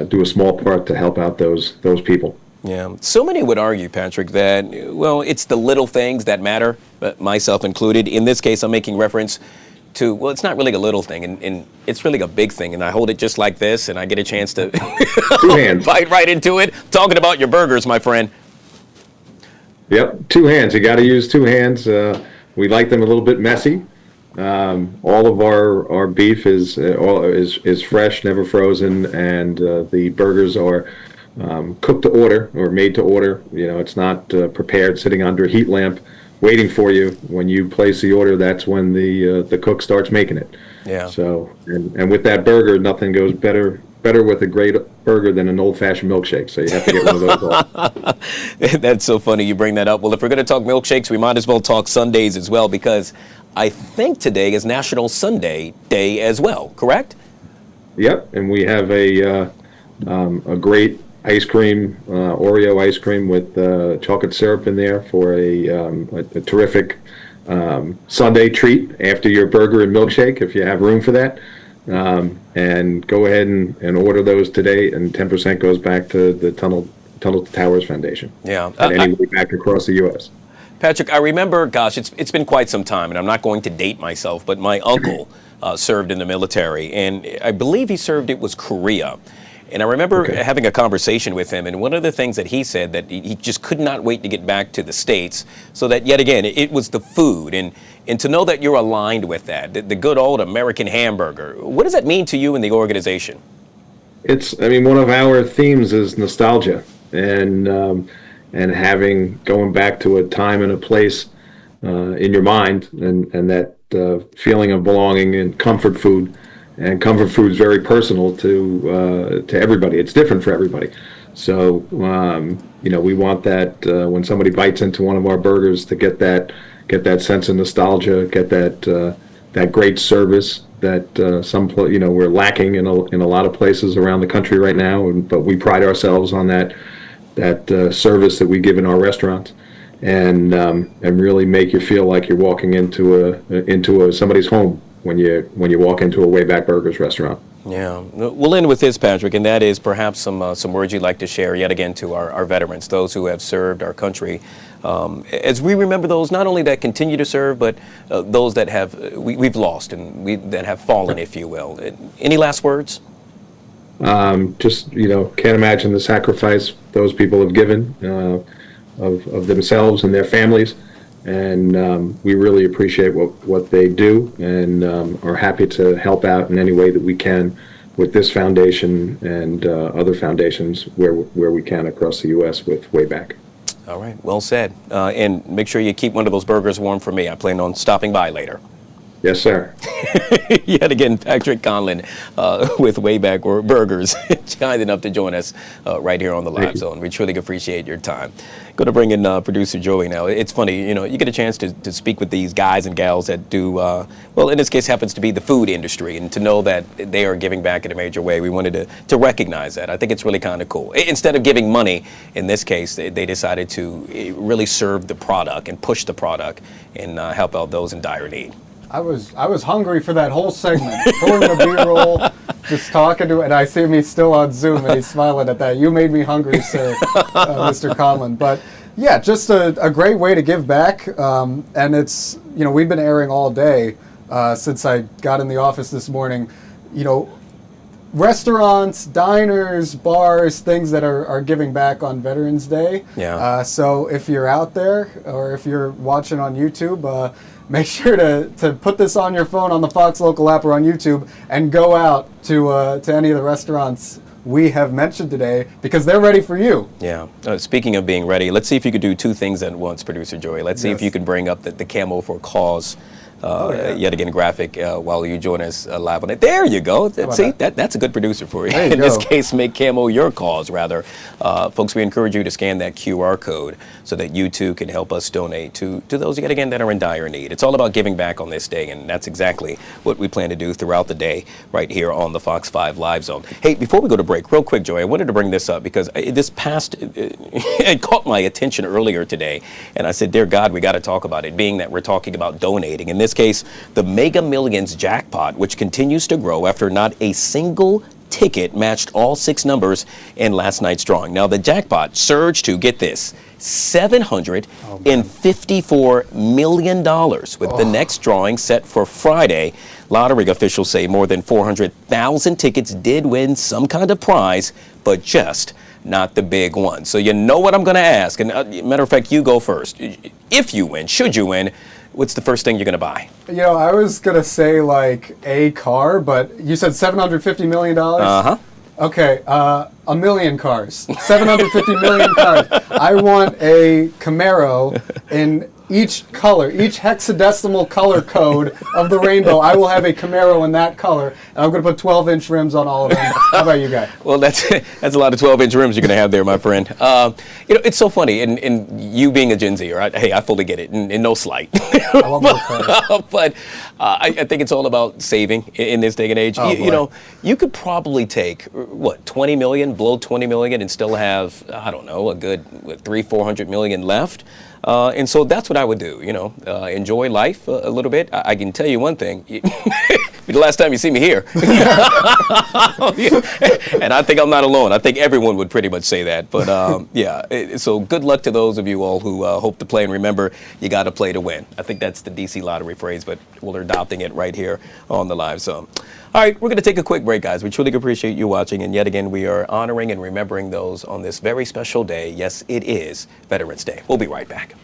do a small part to help out those people. Yeah, so many would argue, Patrick, that, well, it's the little things that matter, myself included. In this case, I'm making reference to, well, it's not really a little thing, and it's really a big thing, and I hold it just like this, and I get a chance to bite right into it, talking about your burgers, my friend. Yep, 2 hands. You got to use 2 hands. We like them a little bit messy. All of our beef is fresh, never frozen, and the burgers are cooked to order or made to order. You know, it's not prepared sitting under a heat lamp waiting for you. When you place the order, that's when the cook starts making it. Yeah. So and with that burger, nothing goes better with a great burger than an old-fashioned milkshake. So you have to get one of those. That's so funny you bring that up. Well, if we're going to talk milkshakes, we might as well talk Sundays as well, because I think today is National Sunday Day as well, correct? Yep, and we have a great ice cream, Oreo ice cream with chocolate syrup in there for a terrific Sunday treat after your burger and milkshake, if you have room for that. And go ahead and order those today, and 10% goes back to the Tunnel to Towers Foundation. Yeah. And anyway back across the U.S. Patrick, I remember, gosh, it's been quite some time, and I'm not going to date myself, but my uncle served in the military, and I believe he served, it was Korea. And I remember having a conversation with him, and one of the things that he said, that he just could not wait to get back to the States, so that, yet again, it was the food, and to know that you're aligned with that, the good old American hamburger. What does that mean to you and the organization? One of our themes is nostalgia, and going back to a time and a place in your mind, and that feeling of belonging and comfort food. And comfort food is very personal to everybody. It's different for everybody. So, we want that when somebody bites into one of our burgers to get that sense of nostalgia, get that great service that we're lacking in a lot of places around the country right now. But we pride ourselves on that service that we give in our restaurants, and really make you feel like you're walking into somebody's home when you walk into a Wayback Burgers restaurant. Yeah, we'll end with this, Patrick, and that is perhaps some words you'd like to share yet again to our veterans, those who have served our country, as we remember those not only that continue to serve, but those that we've lost and that have fallen, if you will. Any last words? Just can't imagine the sacrifice those people have given of themselves and their families. And we really appreciate what they do, and are happy to help out in any way that we can with this foundation and other foundations where we can across the U.S. with Wayback. All right, well said. And make sure you keep one of those burgers warm for me. I plan on stopping by later. Yes, sir. Yet again, Patrick Conlon with Wayback Burgers, kind enough to join us right here on the Live Zone. We truly appreciate your time. Going to bring in producer Joey now. It's funny, you get a chance to speak with these guys and gals that do, well, in this case happens to be the food industry, and to know that they are giving back in a major way. We wanted to recognize that. I think it's really kind of cool. Instead of giving money, in this case, they decided to really serve the product and push the product and help out those in dire need. I was hungry for that whole segment. Pulling the B-roll, just talking to it, and I see me still on Zoom, and he's smiling at that. You made me hungry, sir, Mr. Conlon. But Yeah, just a great way to give back. And it's, we've been airing all day since I got in the office this morning. Restaurants, diners, bars, things that are giving back on Veterans Day. Yeah. So if you're out there or if you're watching on YouTube, make sure to put this on your phone on the Fox Local app or on YouTube and go out to any of the restaurants we have mentioned today because they're ready for you. Yeah. Speaking of being ready, let's see if you could do two things at once, Producer Joey. Let's see if you can bring up the Camo for Cause. Yet again graphic while you join us live on it. There you go. See, that's a good producer for you. In this case, make Camo your cause, rather. Folks, we encourage you to scan that QR code so that you too can help us donate to those, yet again, that are in dire need. It's all about giving back on this day, and that's exactly what we plan to do throughout the day right here on the Fox 5 Live Zone. Hey, before we go to break, real quick, Joey, I wanted to bring this up because it caught my attention earlier today, and I said, dear God, we got to talk about it, being that we're talking about donating. In this case, the Mega Millions jackpot, which continues to grow after not a single ticket matched all 6 numbers in last night's drawing. Now, the jackpot surged to, get this, $754 million, with the next drawing set for Friday. Lottery officials say more than 400,000 tickets did win some kind of prize, but just not the big one. So you know what I'm going to ask. And matter of fact, you go first. If you win, should you win, what's the first thing you're going to buy? I was going to say like a car, but you said $750 million? Uh-huh. Okay, a million cars. 750 million cars. I want a Camaro in each color, each hexadecimal color code of the rainbow. I will have a Camaro in that color, and I'm going to put 12-inch rims on all of them. How about you guys? Well, that's a lot of 12-inch rims you're going to have there, my friend. It's so funny, and you being a Gen Zer, hey, I fully get it, and no slight. I want more cars. But I think it's all about saving in this day and age. You could probably take, 20 million, blow 20 million, and still have, I don't know, a good 300-400 million left. And so that's what I would do, enjoy life a little bit. I can tell you one thing, the last time you see me here. And I think I'm not alone. I think everyone would pretty much say that. But so good luck to those of you all who hope to play. And remember, you got to play to win. I think that's the DC Lottery phrase, but we're adopting it right here on the Live Zone. All right, we're going to take a quick break, guys. We truly appreciate you watching. And yet again, we are honoring and remembering those on this very special day. Yes, it is Veterans Day. We'll be right back.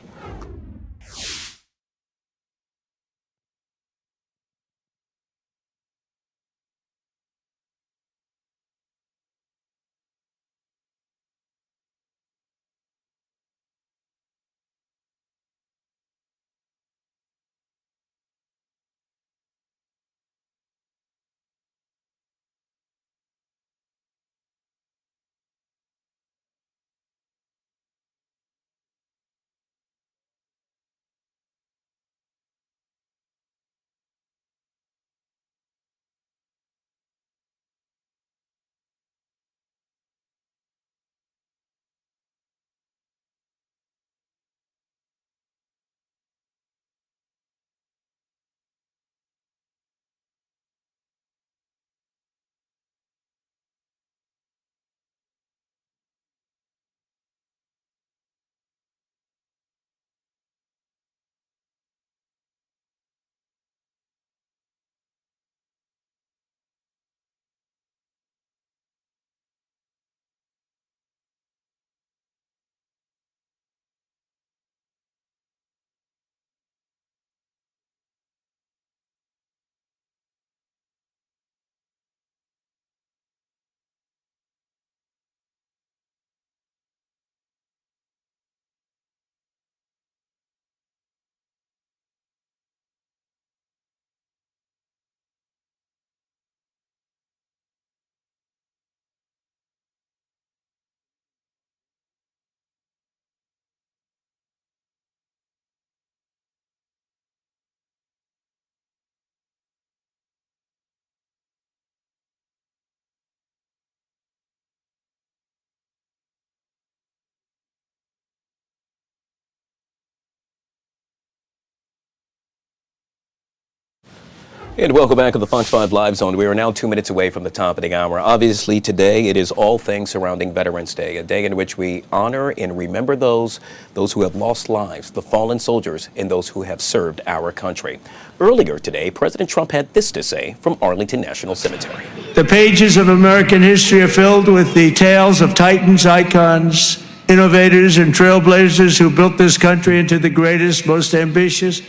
And welcome back to the Fox 5 Live Zone. We are now 2 minutes away from the top of the hour. Obviously, today it is all things surrounding Veterans Day, a day in which we honor and remember those who have lost lives, the fallen soldiers, and those who have served our country. Earlier today, President Trump had this to say from Arlington National Cemetery. The pages of American history are filled with the tales of titans, icons, innovators, and trailblazers who built this country into the greatest, most ambitious,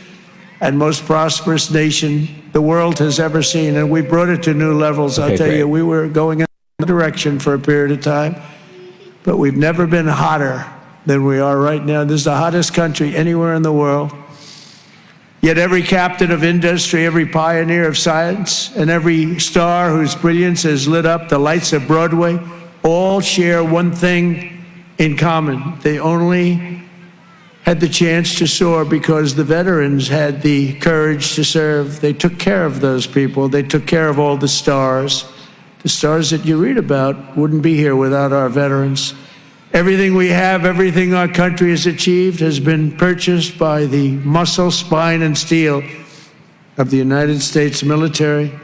and most prosperous nation the world has ever seen. And we brought it to new levels. I'll tell you, we were going in a direction for a period of time, but we've never been hotter than we are right now. This is the hottest country anywhere in the world. Yet every captain of industry, every pioneer of science, and every star whose brilliance has lit up the lights of Broadway all share one thing in common. They only had the chance to soar because the veterans had the courage to serve. They took care of those people. They took care of all the stars. The stars that you read about wouldn't be here without our veterans. Everything we have, everything our country has achieved has been purchased by the muscle, spine, and steel of the United States military.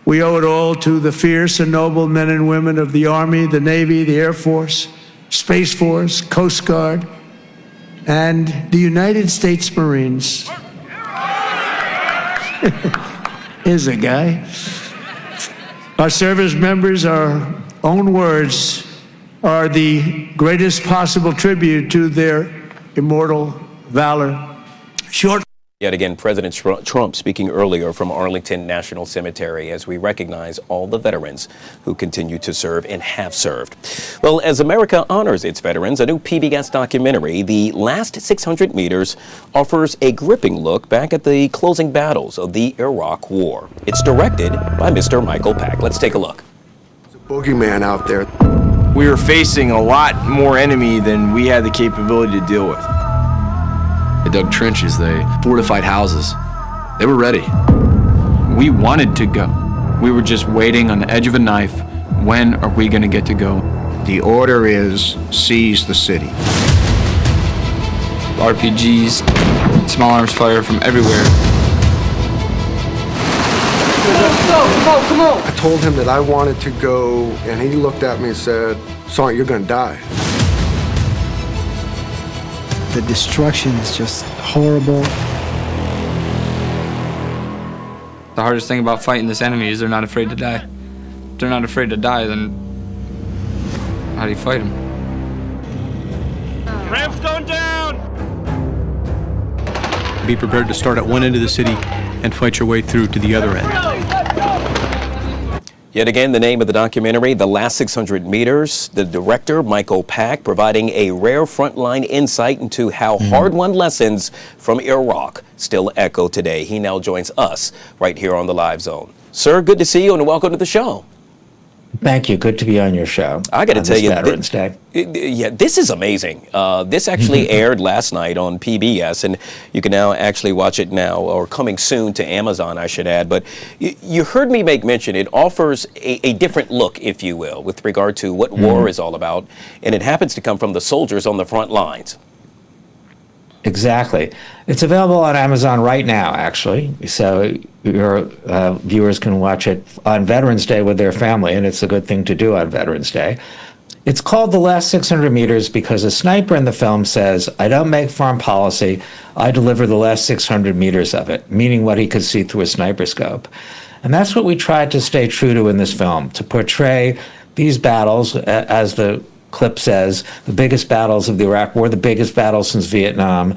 We owe it all to the fierce and noble men and women of the Army, the Navy, the Air Force, Space Force, Coast Guard, and the United States Marines. Here's a guy. Our service members, our own words, are the greatest possible tribute to their immortal valor. Yet again, President Trump speaking earlier from Arlington National Cemetery as we recognize all the veterans who continue to serve and have served. Well, as America honors its veterans, a new PBS documentary, The Last 600 Meters, offers a gripping look back at the closing battles of the Iraq War. It's directed by Mr. Michael Pack. Let's take a look. There's a boogeyman out there. We were facing a lot more enemy than we had the capability to deal with. They dug trenches, they fortified houses. They were ready. We wanted to go. We were just waiting on the edge of a knife. When are we going to get to go? The order is seize the city. RPGs, small arms fire from everywhere. Come on. I told him that I wanted to go, and he looked at me and said, "Son, you're gonna die." The destruction is just horrible. The hardest thing about fighting this enemy is they're not afraid to die. If they're not afraid to die, then how do you fight them? Ramp's going down! Be prepared to start at one end of the city and fight your way through to the other end. Yet again, the name of the documentary, The Last 600 Meters, the director, Michael Pack, providing a rare frontline insight into how hard-won lessons from Iraq still echo today. He now joins us right here on the Live Zone. Sir, good to see you and welcome to the show. Thank you. Good to be on your show. I got to tell you, Veterans Day. Yeah, this is amazing. This actually aired last night on PBS, and you can now actually watch it now, or coming soon to Amazon, I should add. But you heard me make mention, it offers a different look, if you will, with regard to what war is all about, and it happens to come from the soldiers on the front lines. Exactly. It's available on Amazon right now, actually. So your viewers can watch it on Veterans Day with their family, and it's a good thing to do on Veterans Day. It's called The Last 600 Meters because a sniper in the film says, "I don't make foreign policy, I deliver the last 600 meters of it," meaning what he could see through a sniper scope. And that's what we tried to stay true to in this film, to portray these battles, as the clip says, the biggest battles of the Iraq War, the biggest battles since Vietnam,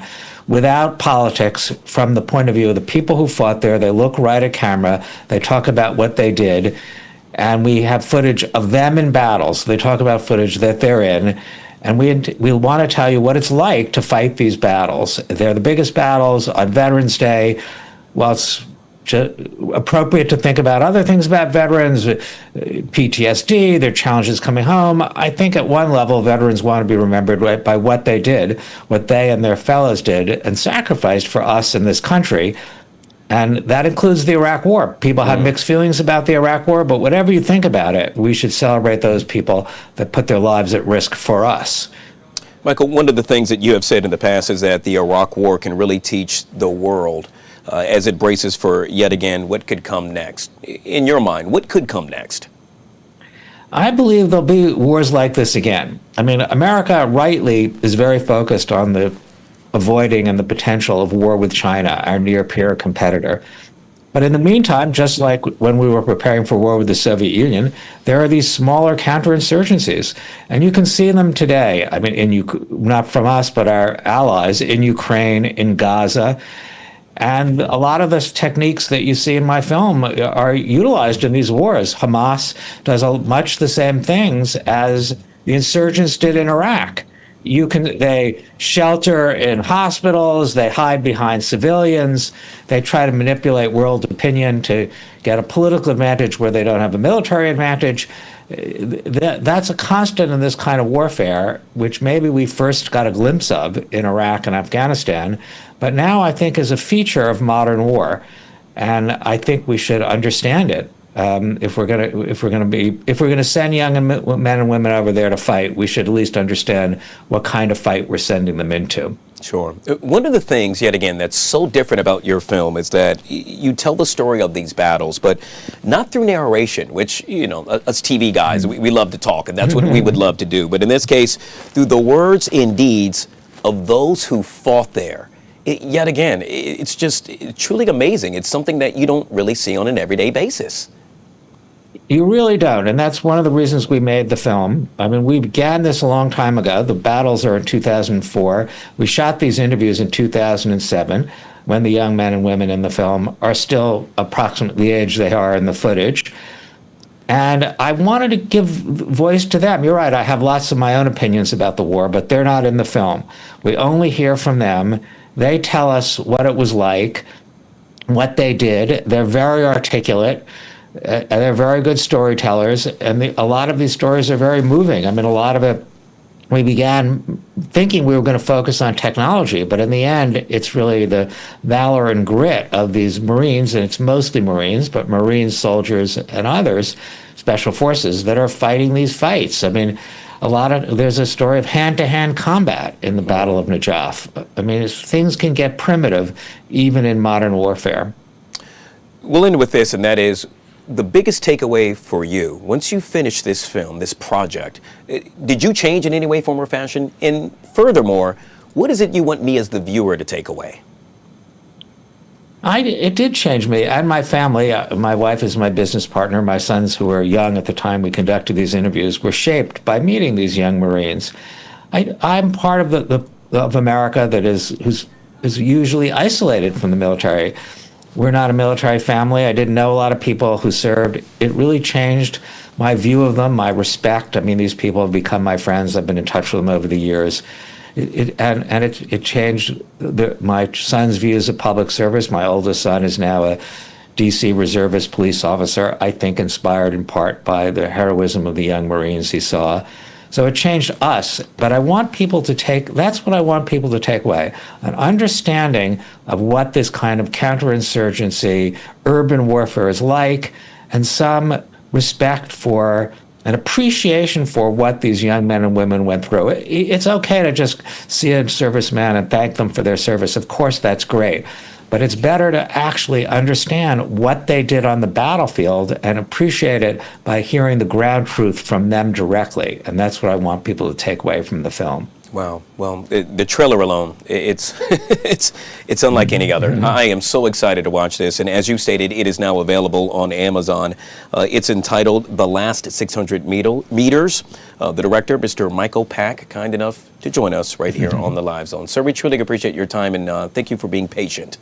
without politics, from the point of view of the people who fought there. They look right at camera, they talk about what they did, and we have footage of them in battles. They talk about footage that they're in, and we want to tell you what it's like to fight these battles. They're the biggest battles on Veterans Day. Well, it's appropriate to think about other things about veterans, PTSD, their challenges coming home. I think at one level, veterans want to be remembered by what they did, what they and their fellows did and sacrificed for us in this country. And that includes the Iraq War. People have mixed feelings about the Iraq War, but whatever you think about it, we should celebrate those people that put their lives at risk for us. Michael, one of the things that you have said in the past is that the Iraq War can really teach the world as it braces for, yet again, what could come next? In your mind, what could come next? I believe there'll be wars like this again. I mean, America rightly is very focused on the avoiding and the potential of war with China, our near-peer competitor. But in the meantime, just like when we were preparing for war with the Soviet Union, there are these smaller counterinsurgencies, and you can see them today. I mean, not from us, but our allies in Ukraine, in Gaza. And a lot of the techniques that you see in my film are utilized in these wars. Hamas does much the same things as the insurgents did in Iraq. They shelter in hospitals, they hide behind civilians, they try to manipulate world opinion to get a political advantage where they don't have a military advantage. That's a constant in this kind of warfare, which maybe we first got a glimpse of in Iraq and Afghanistan, but now I think is a feature of modern war, and I think we should understand it. If we're going to send young men and women over there to fight, we should at least understand what kind of fight we're sending them into. Sure. One of the things, yet again, that's so different about your film is that you tell the story of these battles, but not through narration, which, us TV guys, we love to talk, and that's what we would love to do. But in this case, through the words and deeds of those who fought there. Yet again, it's just truly amazing. It's something that you don't really see on an everyday basis. You really don't, and that's one of the reasons we made the film. I mean, we began this a long time ago. The battles are in 2004. We shot these interviews in 2007, when the young men and women in the film are still approximately the age they are in the footage. And I wanted to give voice to them. You're right, I have lots of my own opinions about the war, but they're not in the film. We only hear from them. They tell us what it was like, what they did. They're very articulate. They're very good storytellers, and a lot of these stories are very moving. I mean, a lot of it, we began thinking we were going to focus on technology, but in the end, it's really the valor and grit of these Marines, and it's mostly Marines, but Marines, soldiers, and others, special forces, that are fighting these fights. I mean, there's a story of hand-to-hand combat in the Battle of Najaf. I mean, things can get primitive even in modern warfare. We'll end with this, and that is, the biggest takeaway for you, once you finish this film, this project, did you change in any way, form, or fashion? And furthermore, what is it you want me as the viewer to take away? It did change me and my family. My wife is my business partner. My sons, who were young at the time we conducted these interviews, were shaped by meeting these young Marines. I'm part of America that is usually isolated from the military. We're not a military family. I didn't know a lot of people who served. It really changed my view of them, my respect. I mean, these people have become my friends. I've been in touch with them over the years. It changed my son's views of public service. My oldest son is now a D.C. reservist police officer, I think inspired in part by the heroism of the young Marines he saw. So it changed us, but that's what I want people to take away, an understanding of what this kind of counterinsurgency, urban warfare is like, and some respect for, an appreciation for what these young men and women went through. It's okay to just see a serviceman and thank them for their service. Of course, that's great. But it's better to actually understand what they did on the battlefield and appreciate it by hearing the ground truth from them directly. And that's what I want people to take away from the film. Wow. Well, the trailer alone, it's unlike any other. I am so excited to watch this. And as you stated, it is now available on Amazon. It's entitled The Last 600 Meters. The director, Mr. Michael Pack, kind enough to join us right here on the Live Zone. Sir, we truly appreciate your time, and thank you for being patient.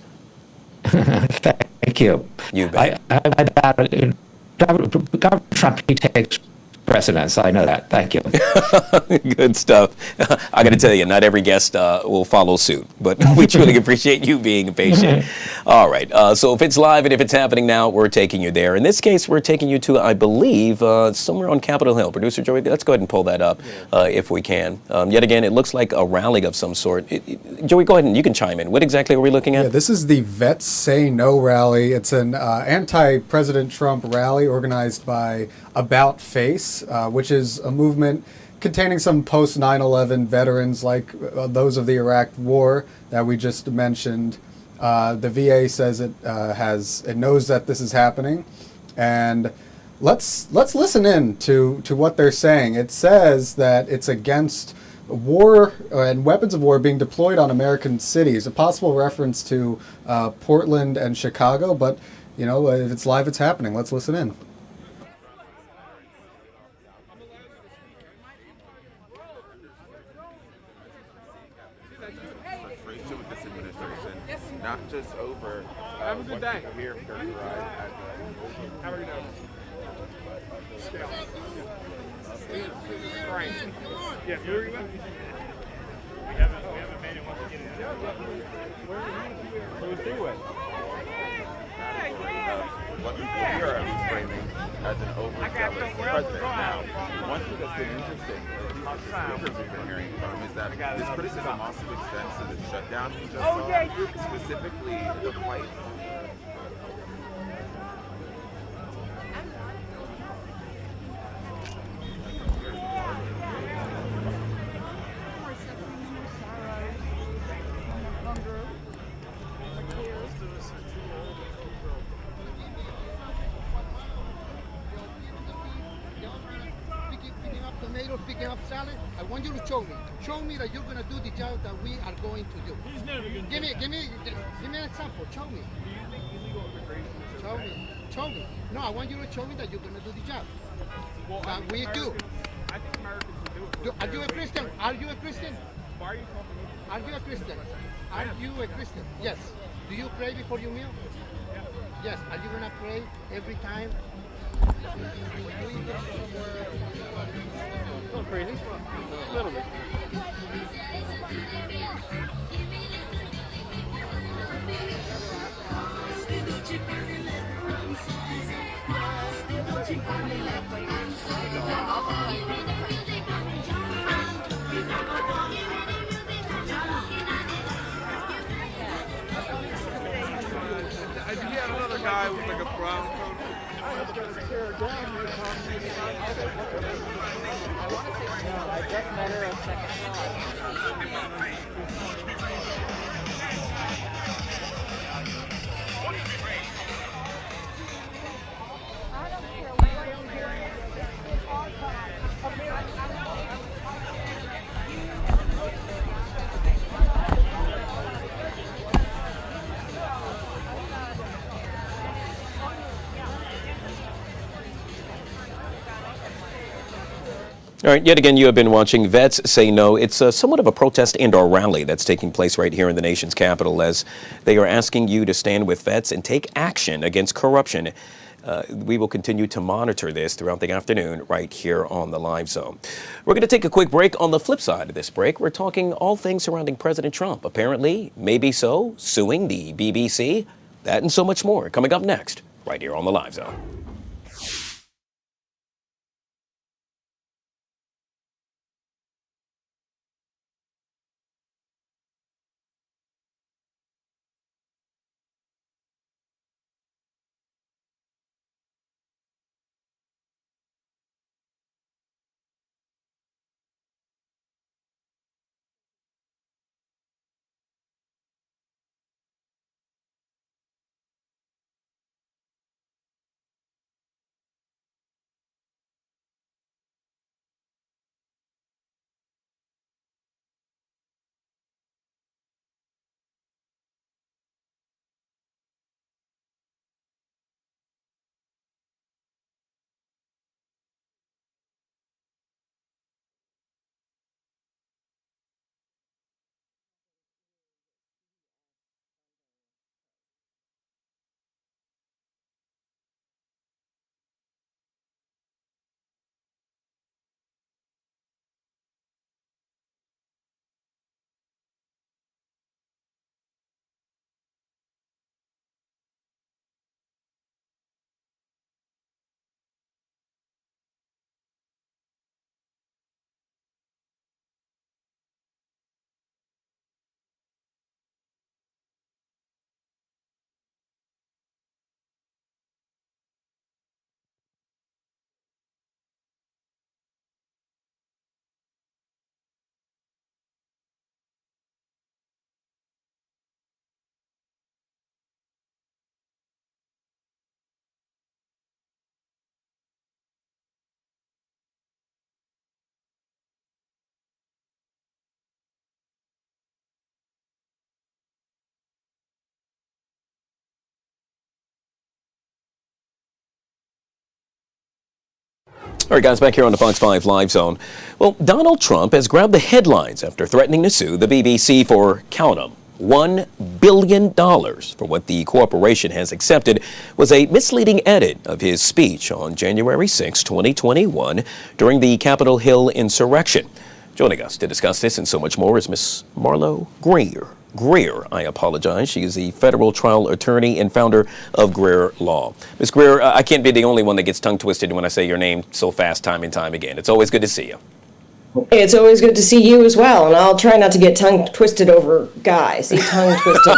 Thank you. You bet. Governor Trump, he takes precedence. I know that. Thank you. Good stuff. I got to tell you, not every guest will follow suit, but we truly appreciate you being patient. All right. So if it's live and if it's happening now, we're taking you there. In this case, we're taking you to, I believe, somewhere on Capitol Hill. Producer Joey, let's go ahead and pull that up if we can. Yet again, it looks like a rally of some sort. Joey, go ahead and you can chime in. What exactly are we looking at? Yeah, this is the Vets Say No rally. It's an anti-President Trump rally organized by About Face, which is a movement containing some post 9/11 veterans like those of the Iraq War that we just mentioned. The VA says it knows that this is happening, and let's listen in to what they're saying. It says that it's against war and weapons of war being deployed on American cities. A possible reference to Portland and Chicago, but if it's live, it's happening. Let's listen in. Not just over. Have a good day. Here Have a good day. Right. Yeah, who are you with? We haven't made it once we get it. Who's he with? What we are framing as an overzealous president. Now, one thing that's been interesting, speakers we've been hearing from, is that this criticism also extends to the shutdown we just saw, specifically the fight. Tomatoes, picking up salad. I want you to show me that you're going to do the job that we are going to do. He's never going to give me an example. Show me. Do you think illegal immigration is show me. No, I want you to show me that you're going to do the job. Well, that we do. I think Americans will do it. Are you a Christian? Are you a Christian? Why are you talking? Are you a Christian? Are you a Christian? Yes. Do you pray before your meal? Yes. Are you going to pray every time? Going crazy? A little bit. I think you had another guy with like a brown coat. I just met her a All right, yet again, you have been watching Vets Say No. It's somewhat of a protest and or rally that's taking place right here in the nation's capital as they are asking you to stand with vets and take action against corruption. We will continue to monitor this throughout the afternoon right here on the Live Zone. We're going to take a quick break. On the flip side of this break, we're talking all things surrounding President Trump. Apparently, maybe so, suing the BBC. That and so much more coming up next right here on the Live Zone. All right, guys, back here on the Fox 5 Live Zone. Well, Donald Trump has grabbed the headlines after threatening to sue the BBC for, count 'em, $1 billion for what the corporation has accepted was a misleading edit of his speech on January 6, 2021, during the Capitol Hill insurrection. Joining us to discuss this and so much more is Miss Marlo Greer, I apologize. She is the federal trial attorney and founder of Greer Law. Ms. Greer, I can't be the only one that gets tongue twisted when I say your name so fast time and time again. It's always good to see you. It's always good to see you as well, and I'll try not to get tongue twisted over Guy. See, tongue twisted.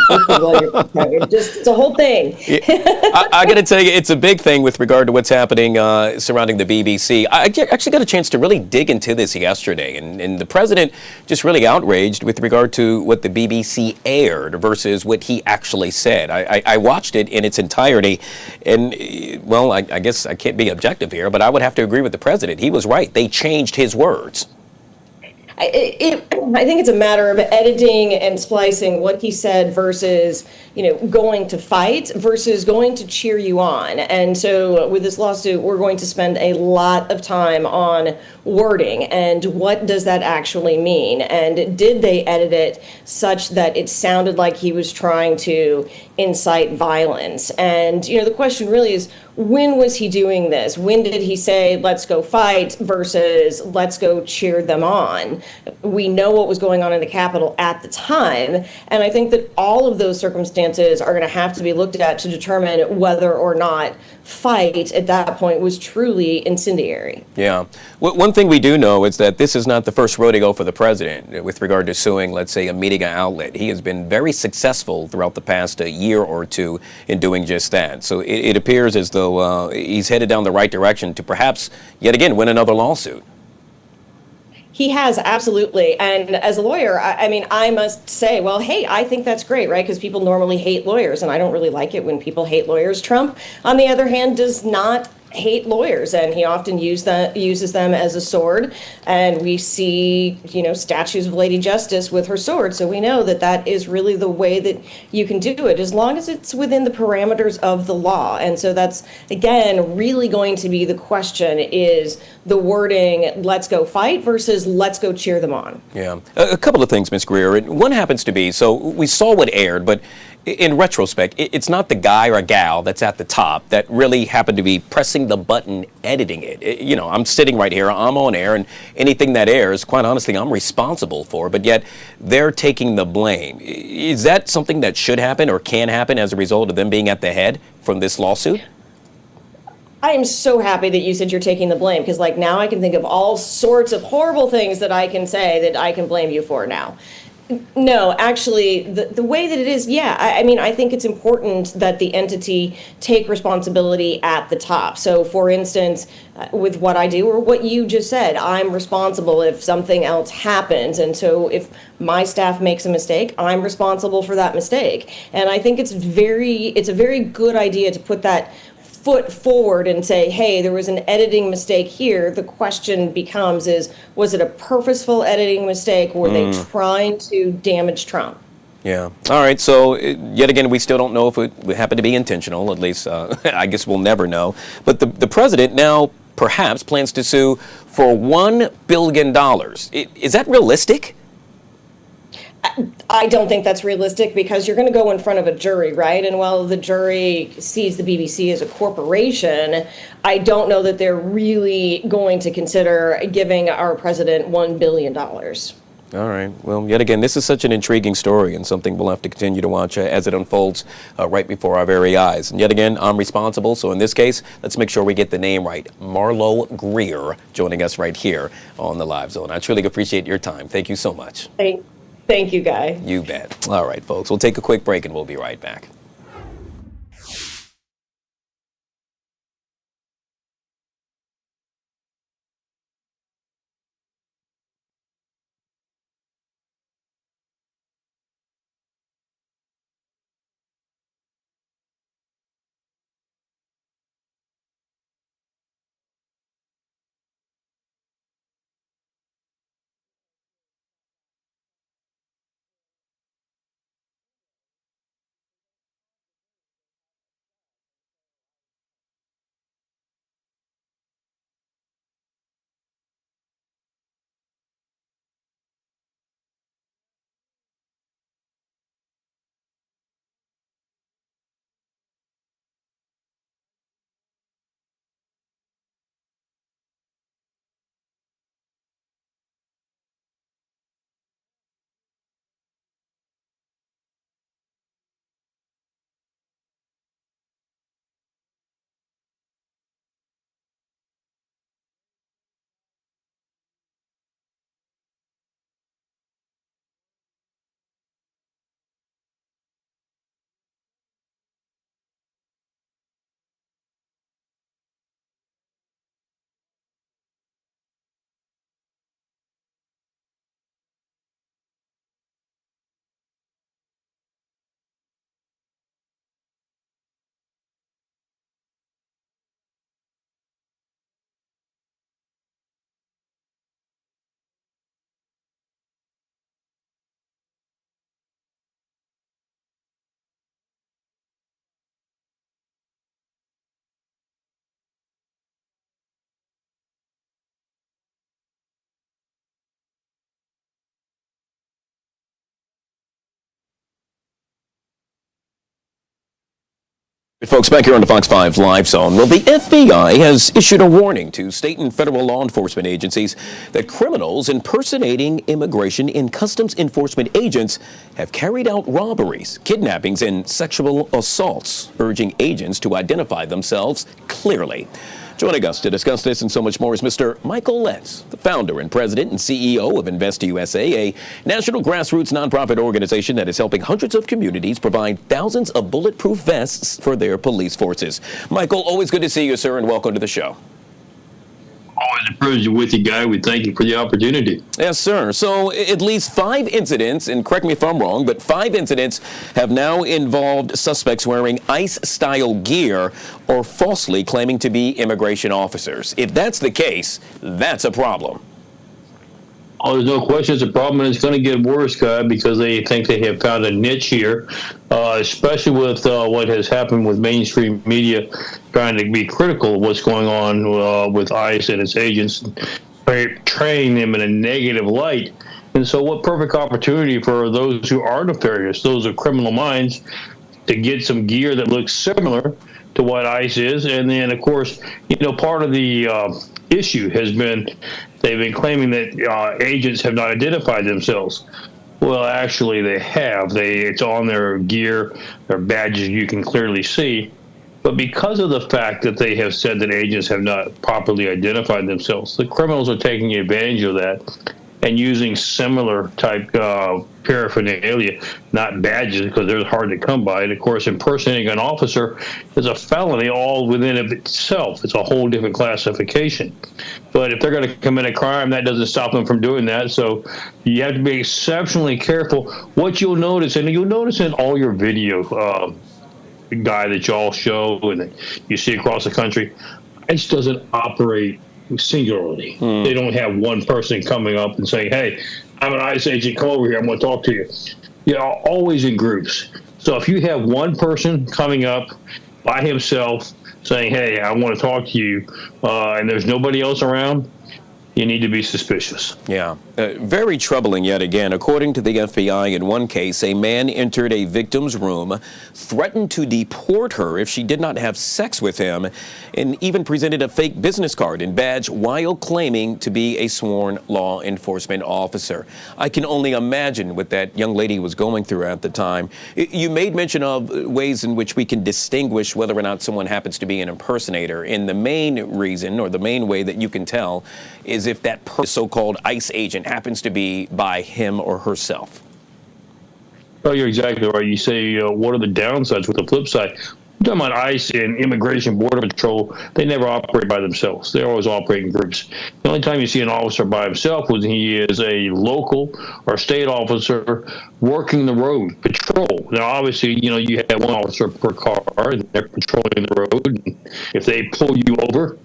It's a whole thing. I got to tell you, it's a big thing with regard to what's happening surrounding the BBC. I actually got a chance to really dig into this yesterday, and the president just really outraged with regard to what the BBC aired versus what he actually said. I watched it in its entirety, and, well, I guess I can't be objective here, but I would have to agree with the president. He was right. They changed his words. I think it's a matter of editing and splicing what he said versus, going to fight versus going to cheer you on. And so with this lawsuit, we're going to spend a lot of time on wording and what does that actually mean? And did they edit it such that it sounded like he was trying to incite violence? And, the question really is, when was he doing this? When did he say, let's go fight versus let's go cheer them on? We know what was going on in the Capitol at the time. And I think that all of those circumstances are going to have to be looked at to determine whether or not fight at that point was truly incendiary. Yeah. One thing we do know is that this is not the first rodeo for the president with regard to suing, let's say, a media outlet. He has been very successful throughout the past year or two in doing just that. So it appears as though he's headed down the right direction to perhaps, yet again, win another lawsuit. He has, absolutely. And as a lawyer, I must say, well, hey, I think that's great, right? Because people normally hate lawyers, and I don't really like it when people hate lawyers. Trump, on the other hand, does not hate lawyers, and he often uses them as a sword. And we see, statues of Lady Justice with her sword. So we know that that is really the way that you can do it, as long as it's within the parameters of the law. And so that's, again, really going to be the question is the wording, let's go fight versus let's go cheer them on. Yeah. A couple of things, Ms. Greer. One happens to be, so we saw what aired, but in retrospect, it's not the guy or gal that's at the top that really happened to be pressing the button editing it. I'm sitting right here, I'm on air, and anything that airs, quite honestly, I'm responsible for, but yet they're taking the blame. Is that something that should happen or can happen as a result of them being at the head from this lawsuit? I am so happy that you said you're taking the blame, because now I can think of all sorts of horrible things that I can say that I can blame you for now. No, actually, the way that it is, I think it's important that the entity take responsibility at the top. So, for instance, with what I do or what you just said, I'm responsible if something else happens. And so if my staff makes a mistake, I'm responsible for that mistake. And I think it's a very good idea to put that foot forward and say, hey, there was an editing mistake here. The question becomes was it a purposeful editing mistake? Were they trying to damage Trump? Yeah. All right. So yet again, we still don't know if it happened to be intentional. At least I guess we'll never know. But the president now perhaps plans to sue for $1 billion. Is that realistic? I don't think that's realistic, because you're going to go in front of a jury, right? And while the jury sees the BBC as a corporation, I don't know that they're really going to consider giving our president $1 billion. All right. Well, yet again, this is such an intriguing story and something we'll have to continue to watch as it unfolds right before our very eyes. And yet again, I'm responsible. So in this case, let's make sure we get the name right. Marlo Greer joining us right here on the Live Zone. I truly appreciate your time. Thank you so much. Thank you, Guy. You bet. All right, folks. We'll take a quick break and we'll be right back. Folks, back here on the Fox 5 Live Zone. Well, the FBI has issued a warning to state and federal law enforcement agencies that criminals impersonating immigration and customs enforcement agents have carried out robberies, kidnappings, and sexual assaults, urging agents to identify themselves clearly. Joining us to discuss this and so much more is Mr. Michael Letts, the founder and president and CEO of InvestUSA, a national grassroots nonprofit organization that is helping hundreds of communities provide thousands of bulletproof vests for their police forces. Michael, always good to see you, sir, and welcome to the show. Always a privilege with you, Guy. We thank you for the opportunity. Yes, sir. So at least 5 incidents, and correct me if I'm wrong, but 5 incidents have now involved suspects wearing ICE-style gear or falsely claiming to be immigration officers. If that's the case, that's a problem. Oh, there's no question it's a problem, and it's going to get worse, Guy, because they think they have found a niche here, especially with what has happened with mainstream media trying to be critical of what's going on with ICE and its agents, portraying them in a negative light. And so what perfect opportunity for those who are nefarious, those of criminal minds, to get some gear that looks similar to what ICE is. And then, of course, part of the issue has been they've been claiming that agents have not identified themselves. Well, actually, they have. It's on their gear, their badges you can clearly see. But because of the fact that they have said that agents have not properly identified themselves, the criminals are taking advantage of that and using similar type paraphernalia, not badges, because they're hard to come by. And of course, impersonating an officer is a felony all within of itself. It's a whole different classification. But if they're going to commit a crime, that doesn't stop them from doing that. So you have to be exceptionally careful. What you'll notice, and you'll notice in all your video, Guy, that y'all show and that you see across the country, ICE doesn't operate singularly. They don't have one person coming up and saying, hey, I'm an ICE agent, come over here, I'm going to talk to you. You're always in groups. So if you have one person coming up by himself saying, hey, I want to talk to you, and there's nobody else around, you need to be suspicious. Yeah. Very troubling yet again. According to the FBI, in one case, a man entered a victim's room, threatened to deport her if she did not have sex with him, and even presented a fake business card and badge while claiming to be a sworn law enforcement officer. I can only imagine what that young lady was going through at the time. You made mention of ways in which we can distinguish whether or not someone happens to be an impersonator. And the main reason, or the main way that you can tell, is if that so-called ICE agent happens to be by him or herself. Oh, you're exactly right. You say, what are the downsides with the flip side? We're talking about ICE and Immigration Border Patrol. They never operate by themselves. They always operate in groups. The only time you see an officer by himself is he is a local or state officer working the road, patrol. Now, obviously, you have one officer per car, and they're patrolling the road. And if they pull you over,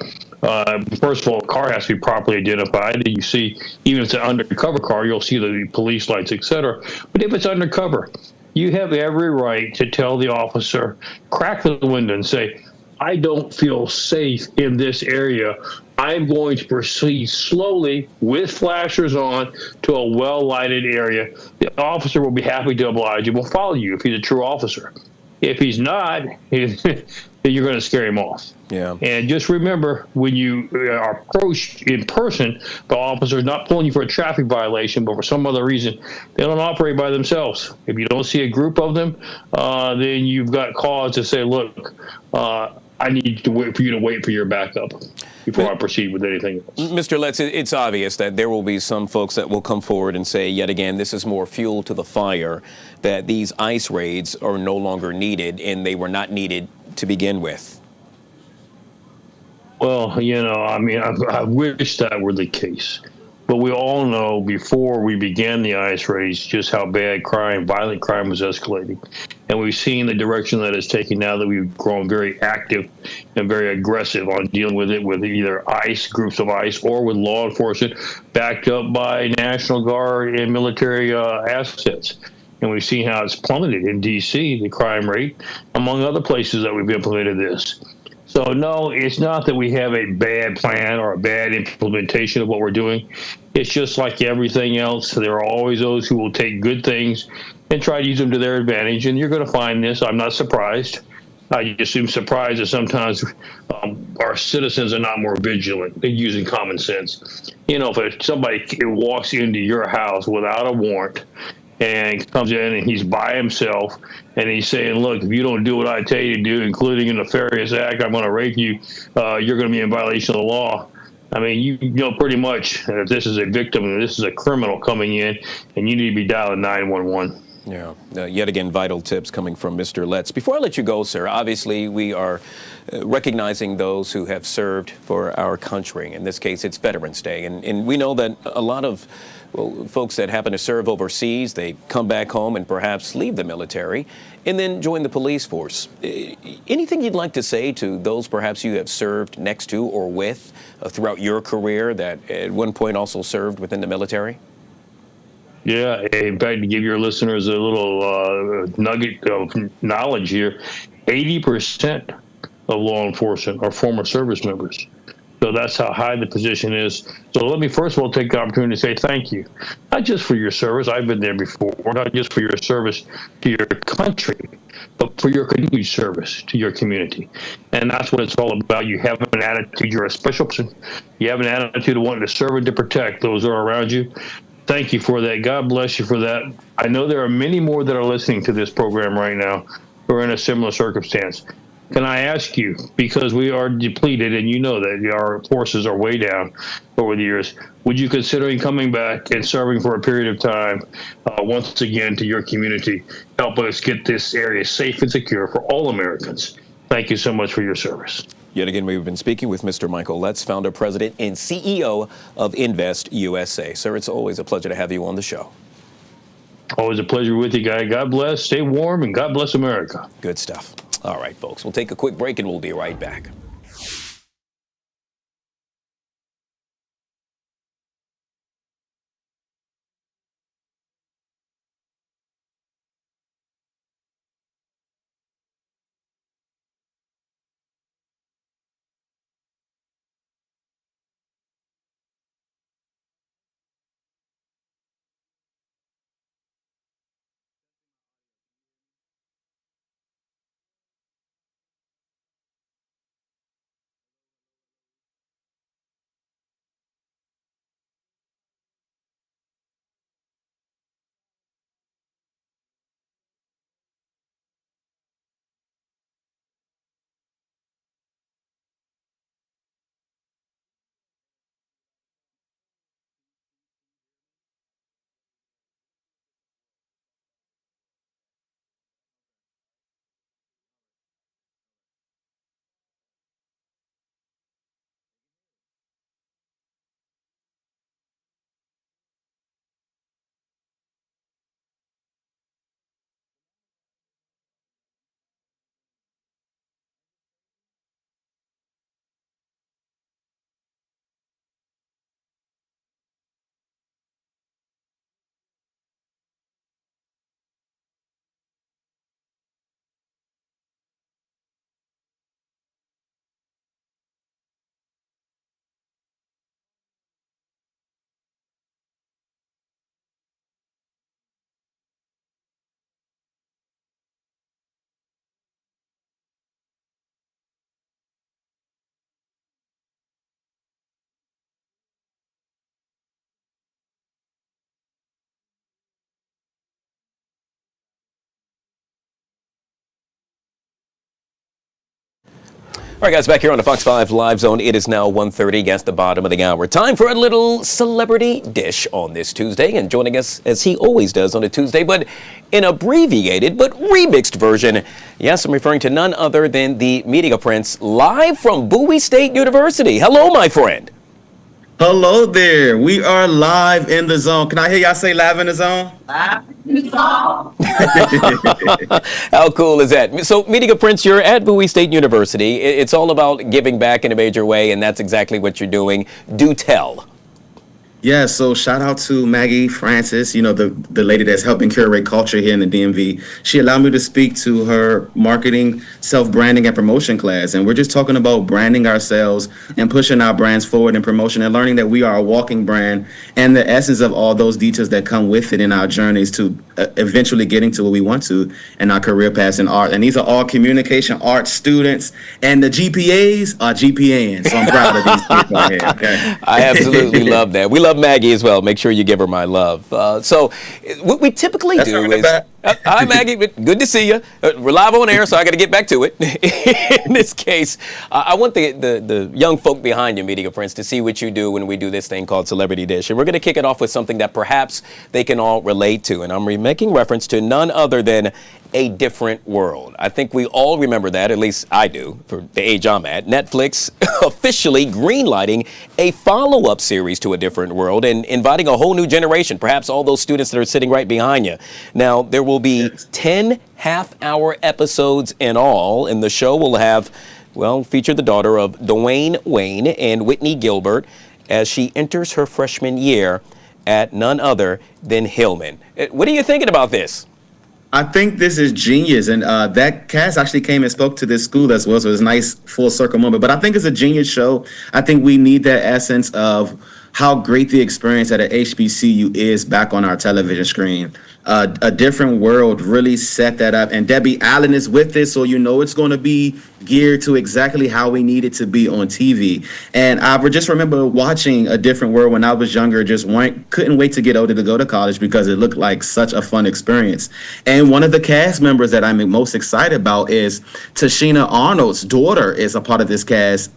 first of all, a car has to be properly identified. And you see, even if it's an undercover car, you'll see the police lights, etc. But if it's undercover, you have every right to tell the officer, crack the window and say, I don't feel safe in this area. I'm going to proceed slowly with flashers on to a well-lighted area. The officer will be happy to oblige and will follow you if he's a true officer. If he's not, then you're going to scare him off. Yeah. And just remember, when you are approached in person, the officer is not pulling you for a traffic violation, but for some other reason, they don't operate by themselves. If you don't see a group of them, then you've got cause to say, look, I need to wait for you to wait for your backup before I proceed with anything else. Mr. Letts, it's obvious that there will be some folks that will come forward and say, yet again, this is more fuel to the fire, that these ICE raids are no longer needed, and they were not needed to begin with. Well, I wish that were the case. But we all know before we began the ICE raids just how bad crime, violent crime was escalating. And we've seen the direction that it's taking now that we've grown very active and very aggressive on dealing with it with either ICE, groups of ICE, or with law enforcement backed up by National Guard and military assets. And we've seen how it's plummeted in D.C., the crime rate, among other places that we've implemented this. So, no, it's not that we have a bad plan or a bad implementation of what we're doing. It's just like everything else. There are always those who will take good things and try to use them to their advantage. And you're going to find this. I'm not surprised. I just am surprised that sometimes our citizens are not more vigilant in using common sense. You know, if somebody walks into your house without a warrant and comes in and he's by himself and he's saying, look, if you don't do what I tell you to do, including a nefarious act, I'm going to rape you, you're going to be in violation of the law. I mean, you know pretty much if this is a victim and this is a criminal coming in, and you need to be dialing 911. Yeah, yet again, vital tips coming from Mr. Letts. Before I let you go, sir, obviously we are recognizing those who have served for our country. In this case, it's Veterans Day. And we know that a lot of folks that happen to serve overseas, they come back home and perhaps leave the military and then join the police force. Anything you'd like to say to those perhaps you have served next to or with throughout your career that at one point also served within the military? Yeah, in fact, to give your listeners a little nugget of knowledge here, 80% of law enforcement are former service members. So that's how high the position is. So let me first of all take the opportunity to say thank you, not just for your service. I've been there before, not just for your service to your country, but for your continued service to your community. And that's what it's all about. You have an attitude. You're a special person. You have an attitude of wanting to serve and to protect those who are around you. Thank you for that. God bless you for that. I know there are many more that are listening to this program right now who are in a similar circumstance. Can I ask you, because we are depleted and you know that our forces are way down over the years, would you consider coming back and serving for a period of time once again to your community, help us get this area safe and secure for all Americans? Thank you so much for your service. Yet again, we've been speaking with Mr. Michael Letts, founder, president, and CEO of Invest USA. Sir, it's always a pleasure to have you on the show. Always a pleasure with you, Guy. God bless, stay warm, and God bless America. Good stuff. All right, folks, we'll take a quick break and we'll be right back. All right, guys, back here on the Fox 5 Live Zone. It is now 1:30, against the bottom of the hour. Time for a little celebrity dish on this Tuesday. And joining us, as he always does on a Tuesday, but in abbreviated but remixed version. Yes, I'm referring to none other than the Media Prince, live from Bowie State University. Hello, my friend. Hello there. We are live in the zone. Can I hear y'all say live in the zone? Live in the zone. How cool is that? So, Media Prince, you're at Bowie State University. It's all about giving back in a major way, and that's exactly what you're doing. Do tell. Yeah, so shout out to Maggie Francis, the lady that's helping curate culture here in the DMV. She allowed me to speak to her marketing, self-branding, and promotion class. And we're just talking about branding ourselves and pushing our brands forward in promotion and learning that we are a walking brand and the essence of all those details that come with it in our journeys to eventually getting to what we want to in our career paths in art. And these are all communication art students, and the GPAs are GPAs. So I'm proud of these people out here. Okay? I absolutely love that. We love Maggie as well. Make sure you give her my love. So what we typically do is... Hi, Maggie. Good to see you. We're live on air, so I got to get back to it. In this case, I want the young folk behind you, Media Prince, to see what you do when we do this thing called Celebrity Dish. And we're going to kick it off with something that perhaps they can all relate to. And I'm making reference to none other than A Different World. I think we all remember that, at least I do, for the age I'm at. Netflix officially greenlighting a follow-up series to A Different World and inviting a whole new generation, perhaps all those students that are sitting right behind you. Now, there will be 10 half-hour episodes in all, and the show will have, feature the daughter of Dwayne Wayne and Whitney Gilbert as she enters her freshman year at none other than Hillman. What are you thinking about this? I think this is genius, and that cast actually came and spoke to this school as well, so it's a nice full circle moment. But I think it's a genius show. I think we need that essence of how great the experience at an HBCU is back on our television screen. A Different World really set that up, and Debbie Allen is with it, so it's going to be geared to exactly how we need it to be on TV. And I just remember watching A Different World when I was younger, couldn't wait to get older to go to college because it looked like such a fun experience. And one of the cast members that I'm most excited about is Tashina Arnold's daughter is a part of this cast.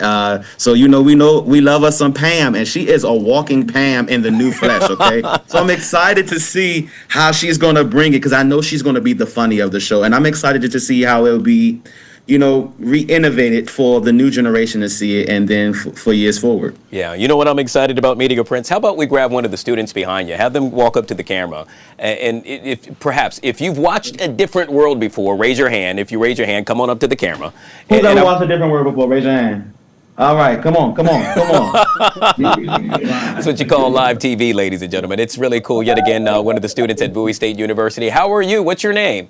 So we love us some Pam, and she is a walking Pam in the new flesh, okay? So I'm excited to see how she's going to bring it, because I know she's going to be the funny of the show. And I'm excited to see how it'll be, re-innovated for the new generation to see it, and then for years forward. Yeah, you know what I'm excited about, Media Prince? How about we grab one of the students behind you, have them walk up to the camera, and if you've watched A Different World before, raise your hand. If you raise your hand, come on up to the camera. Who's ever watched A Different World before? Raise your hand. All right, come on. That's what you call live TV, ladies and gentlemen. It's really cool. Yet again, one of the students at Bowie State University. How are you? What's your name?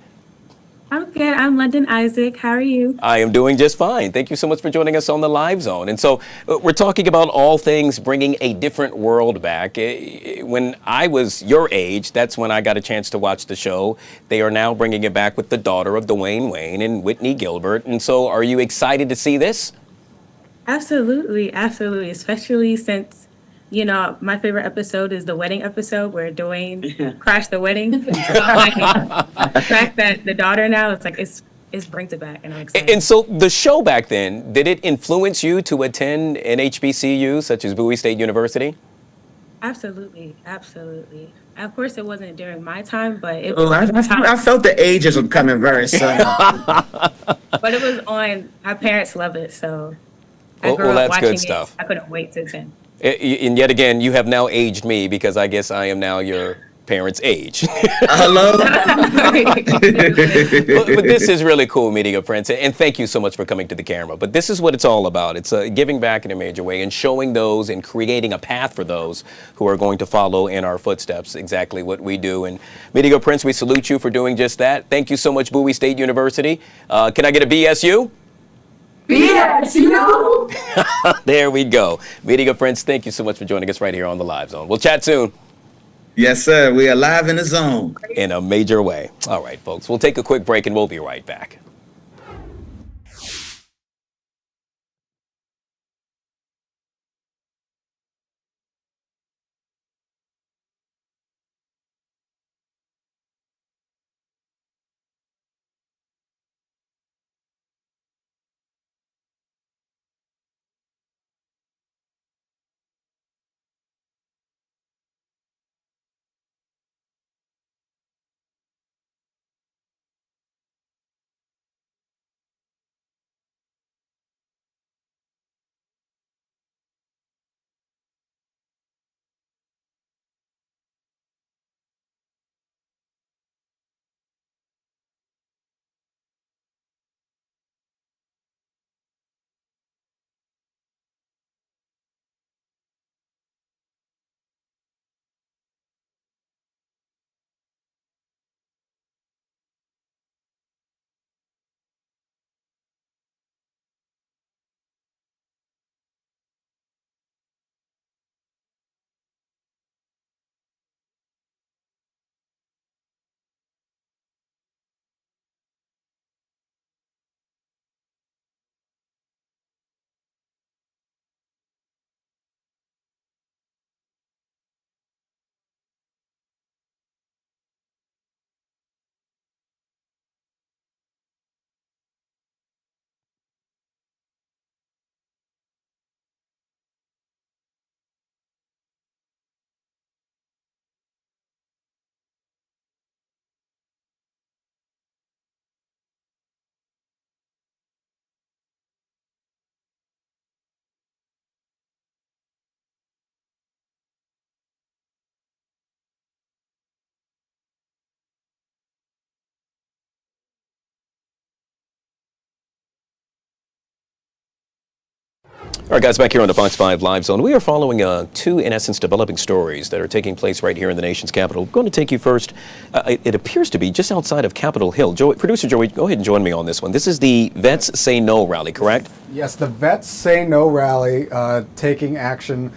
I'm good. I'm London Isaac. How are you? I am doing just fine. Thank you so much for joining us on the Live Zone. And so we're talking about all things bringing A Different World back. When I was your age, that's when I got a chance to watch the show. They are now bringing it back with the daughter of Dwayne Wayne and Whitney Gilbert. And so are you excited to see this? Absolutely. Especially since, my favorite episode is the wedding episode where Dwayne crashed the wedding. So the fact that the daughter now, it's like, it brings it back, and I'm excited. And so the show back then, did it influence you to attend an HBCU such as Bowie State University? Absolutely. Of course, it wasn't during my time, but it I felt the ages were coming very soon. But it was on. My parents love it, so I grew up that's watching good stuff. I couldn't wait to attend. And yet again, you have now aged me, because I guess I am now your parents' age. Hello. But this is really cool, Media Prince, and thank you so much for coming to the camera. But this is what it's all about. It's giving back in a major way and showing those and creating a path for those who are going to follow in our footsteps, exactly what we do. And Media Prince, we salute you for doing just that. Thank you so much, Bowie State University. Can I get a BSU? BSU! There we go. Media Prince, thank you so much for joining us right here on the Live Zone. We'll chat soon. Yes, sir. We are live in the zone. In a major way. All right, folks. We'll take a quick break and we'll be right back. All right, guys, back here on the Fox 5 Live Zone, we are following two, in essence, developing stories that are taking place right here in the nation's capital. I'm going to take you first. It appears to be just outside of Capitol Hill. Producer Joey, go ahead and join me on this one. This is the Vets Say No rally, correct? Yes, the Vets Say No rally taking action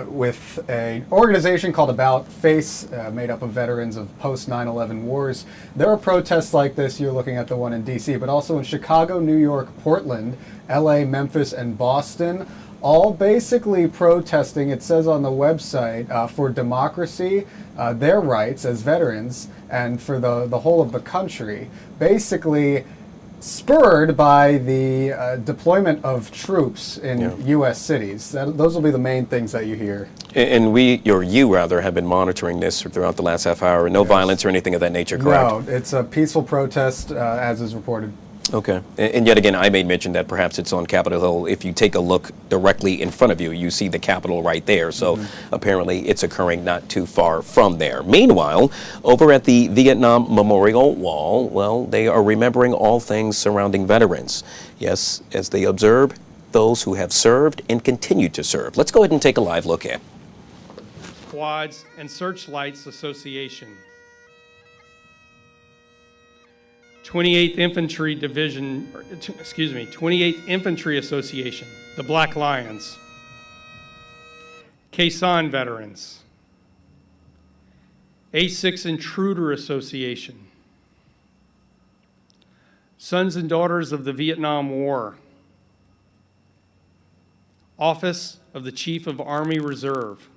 with an organization called About Face, made up of veterans of post 9/11 wars. There are protests like this. You're looking at the one in D.C., but also in Chicago, New York, Portland, L.A., Memphis, and Boston, all basically protesting, it says on the website, for democracy, their rights as veterans, and for the whole of the country. Basically spurred by the deployment of troops in U.S. cities. Those will be the main things that you hear. And you have been monitoring this throughout the last half hour. No violence or anything of that nature, correct? No, it's a peaceful protest, as is reported. Okay. And yet again, I made mention that perhaps it's on Capitol Hill. If you take a look directly in front of you, you see the Capitol right there. So apparently it's occurring not too far from there. Meanwhile, over at the Vietnam Memorial Wall, well, they are remembering all things surrounding veterans. Yes, as they observe those who have served and continue to serve. Let's go ahead and take a live look at. Squads and Searchlights Association. 28th Infantry Division, 28th Infantry Association, the Black Lions, Quezon Veterans, A6 Intruder Association, Sons and Daughters of the Vietnam War, Office of the Chief of Army Reserve,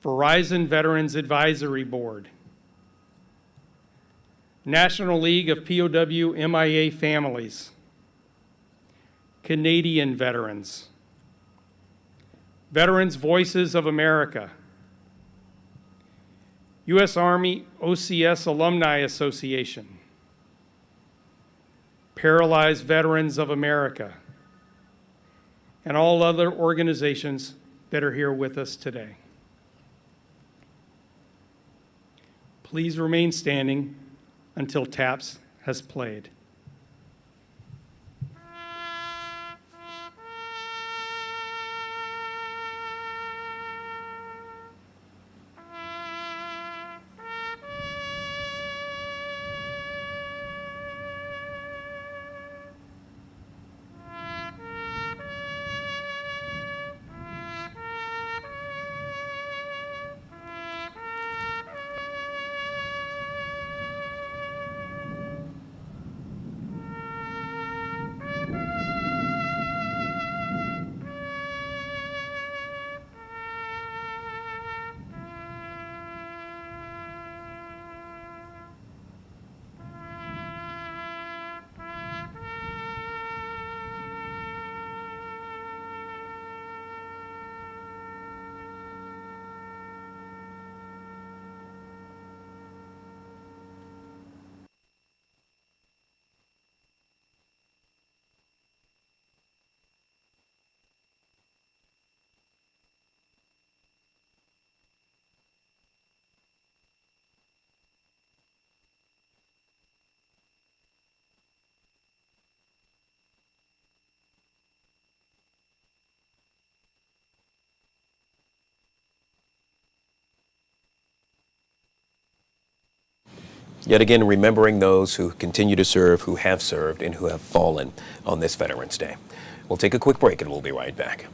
Verizon Veterans Advisory Board, National League of POW MIA Families, Canadian Veterans, Veterans Voices of America, U.S. Army OCS Alumni Association, Paralyzed Veterans of America, and all other organizations that are here with us today. Please remain standing until TAPS has played. Yet again, remembering those who continue to serve, who have served, and who have fallen on this Veterans Day. We'll take a quick break and we'll be right back.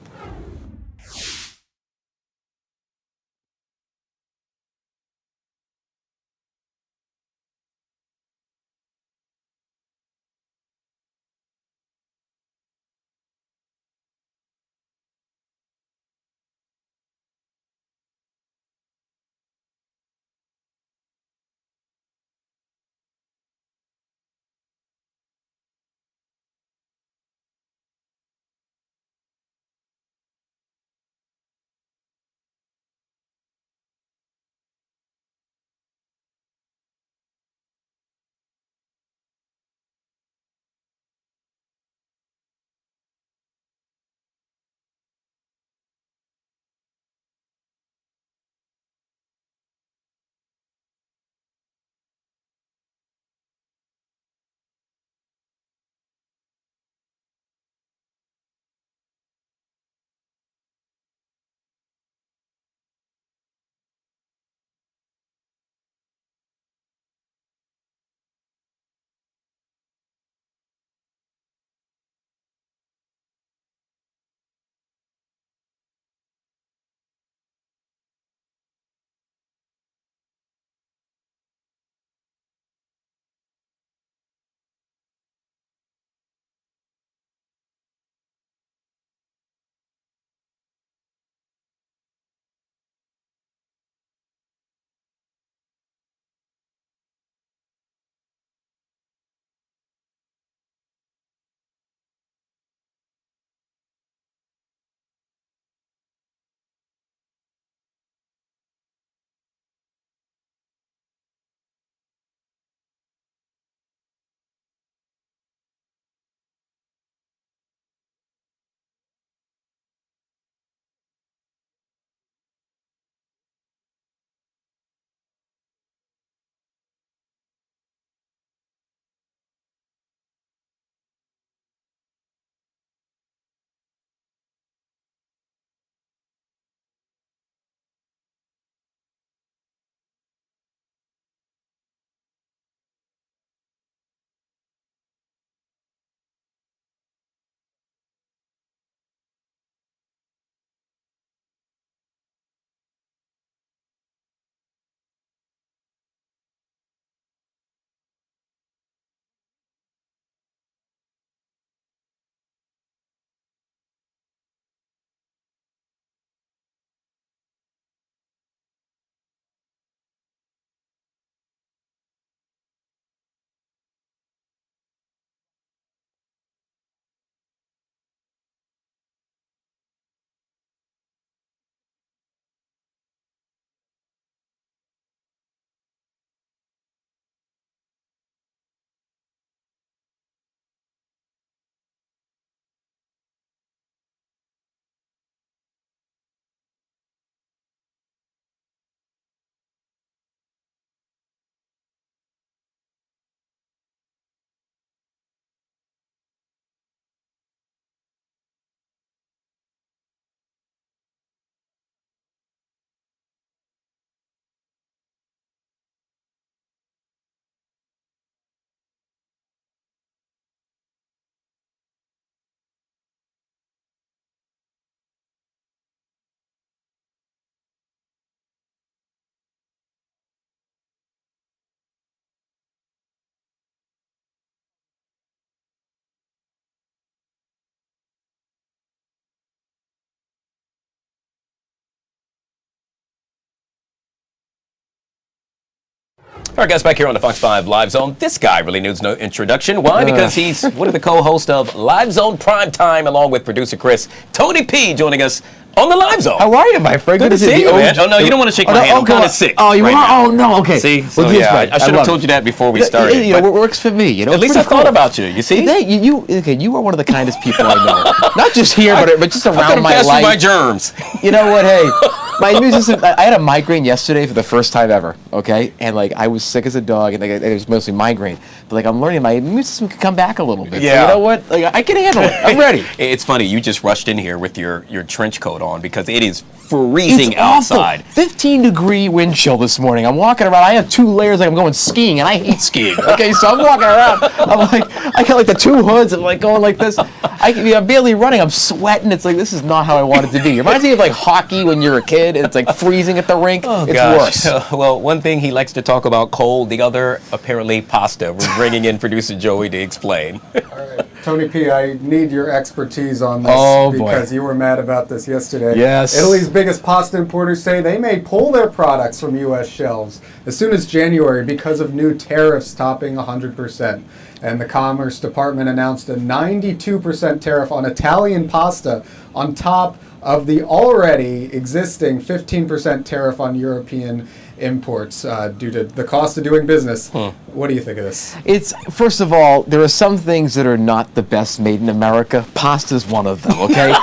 Our guest back here on the Fox 5 Live Zone. This guy really needs no introduction. Why? Because he's one of the co-hosts of Live Zone Primetime, along with producer Chris. Tony P joining us on the Live Zone. How are you, my friend? Good to see you, man. Oh, no, you don't want to shake my hand. I'm kind of sick. Oh, you right are? now. Oh, no, okay. See? So, Well, yeah, right. I should have told you that before we started. You know, it works for me. You know, at least I thought about you. You see? You are one of the kindest people I know. Not just here, but just around my life. My germs. You know what? Hey, my immune system. I had a migraine yesterday for the first time ever. Okay, and like I was sick as a dog, and it was mostly migraine. But like I'm learning, my immune system can come back a little bit. Yeah. So, you know what? Like I can handle it. I'm ready. It's funny. You just rushed in here with your trench coat on because it is freezing outside. 15-degree wind chill this morning. I'm walking around. I have 2 layers like I'm going skiing, and I hate skiing. Okay, so I'm walking around. I'm like, I got like the 2 hoods. I'm like going like this. I'm barely running. I'm sweating. It's like, this is not how I want it to be. It reminds me of like hockey when you're a kid, and it's like freezing at the rink. Oh, it's gosh. worse. Well, one thing he likes to talk about cold, the other apparently pasta. We're bringing in producer Joey to explain. Tony P, I need your expertise on this because you were mad about this yesterday. Yes. Italy's biggest pasta importers say they may pull their products from U.S. shelves as soon as January because of new tariffs topping 100%. And the Commerce Department announced a 92% tariff on Italian pasta on top of the already existing 15% tariff on European imports due to the cost of doing business. What do you think of this? It's, first of all, there are some things that are not the best made in America. Pasta's one of them, okay?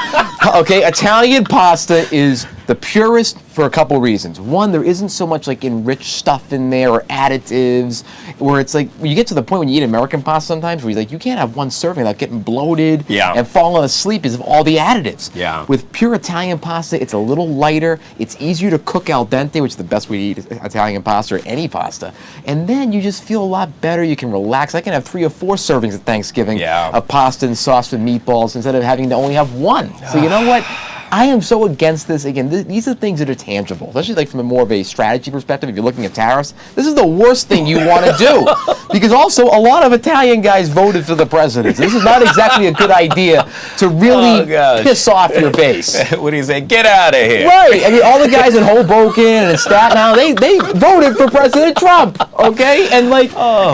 Okay, Italian pasta is the purest for a couple reasons. One, there isn't so much like enriched stuff in there or additives, where it's like, you get to the point when you eat American pasta sometimes where you're like, you can't have one serving without getting bloated and falling asleep because of all the additives. Yeah. With pure Italian pasta, it's a little lighter, it's easier to cook al dente, which is the best way to eat Italian pasta or any pasta. And then you just feel a lot better, you can relax. I can have 3 or 4 servings at Thanksgiving of pasta and sauce with meatballs instead of having to only have 1. So you know what? I am so against this. Again, these are things that are tangible, especially like from a more of a strategy perspective. If you're looking at tariffs, this is the worst thing you want to do. Because also, a lot of Italian guys voted for the president. So this is not exactly a good idea to really piss off your base. What do you say? Get out of here. Right. I mean, all the guys in Hoboken and in Staten Island, they voted for President Trump. Okay? And like,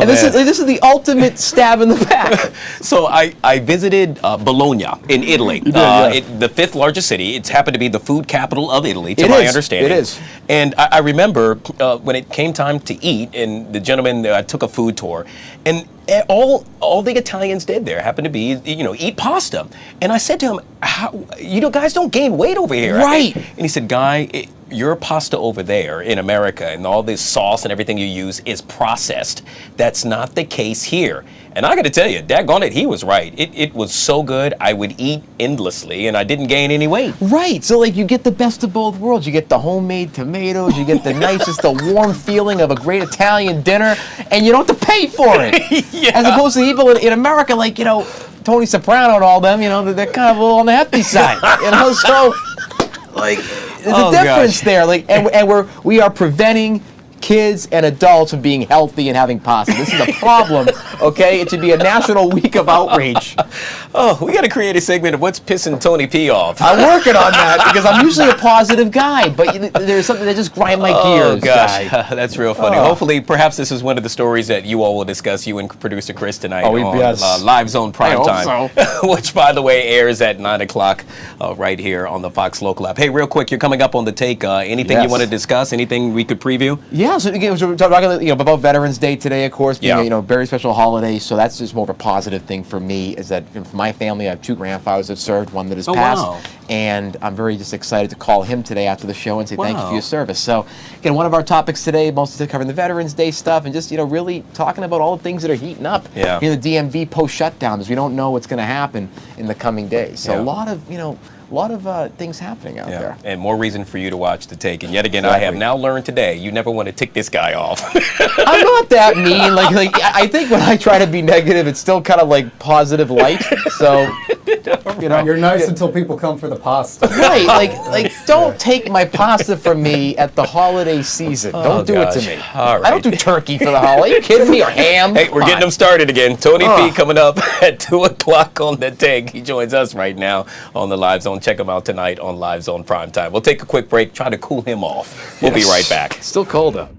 this is the ultimate stab in the back. So I visited Bologna in Italy, the 5th largest city. It's happened to be the food capital of Italy, to my understanding. It is. And I remember when it came time to eat, and the gentleman took a food tour, and all the Italians did there happened to be, eat pasta. And I said to him, guys don't gain weight over here. Right. And he said, Guy, your pasta over there in America and all this sauce and everything you use is processed. That's not the case here. And I got to tell you, daggone it, he was right. It was so good, I would eat endlessly, and I didn't gain any weight. Right. So, like, you get the best of both worlds. You get the homemade tomatoes, you get the nicest, the warm feeling of a great Italian dinner, and you don't have to pay for it. As opposed to people in America, like, Tony Soprano and all them, they're kind of a little on the hefty side. So, like, there's a difference there. Like, and we are preventing kids and adults from being healthy and having pasta. This is a problem, okay? It should be a national week of outrage. Oh, we got to create a segment of what's pissing Tony P off. I'm working on that because I'm usually a positive guy, but there's something that just grinds my gears. Oh, gosh. That's real funny. Hopefully, perhaps this is one of the stories that you all will discuss, you and producer Chris tonight on Live Zone Primetime, which, by the way, airs at 9 o'clock right here on the Fox Local app. Hey, real quick, you're coming up on the take. Anything you want to discuss? Anything we could preview? Yeah, so again, we're talking about Veterans Day today, of course, being a very special holiday. So that's just more of a positive thing for me. Is that for my family, I have 2 grandfathers that served, one that has passed, and I'm very just excited to call him today after the show and say thank you for your service. So again, one of our topics today, mostly covering the Veterans Day stuff and just really talking about all the things that are heating up. Yeah. The DMV post shutdowns. We don't know what's going to happen in the coming days. So a lot of things happening out there. And more reason for you to watch the take. And yet again, I have now learned today, you never want to tick this guy off. I'm not that mean. Like I think when I try to be negative, it's still kind of like positive light. So, You're nice until people come for the pasta. Right. Like don't take my pasta from me at the holiday season. Don't do it to me. All right. I don't do turkey for the holiday. Are you kidding me? Or ham? Hey, we're getting them started again. Tony P coming up at 2 o'clock on the take. He joins us right now on the Live Zone. Check him out tonight on Live Zone Primetime. We'll take a quick break, try to cool him off. We'll be right back. Still cold though.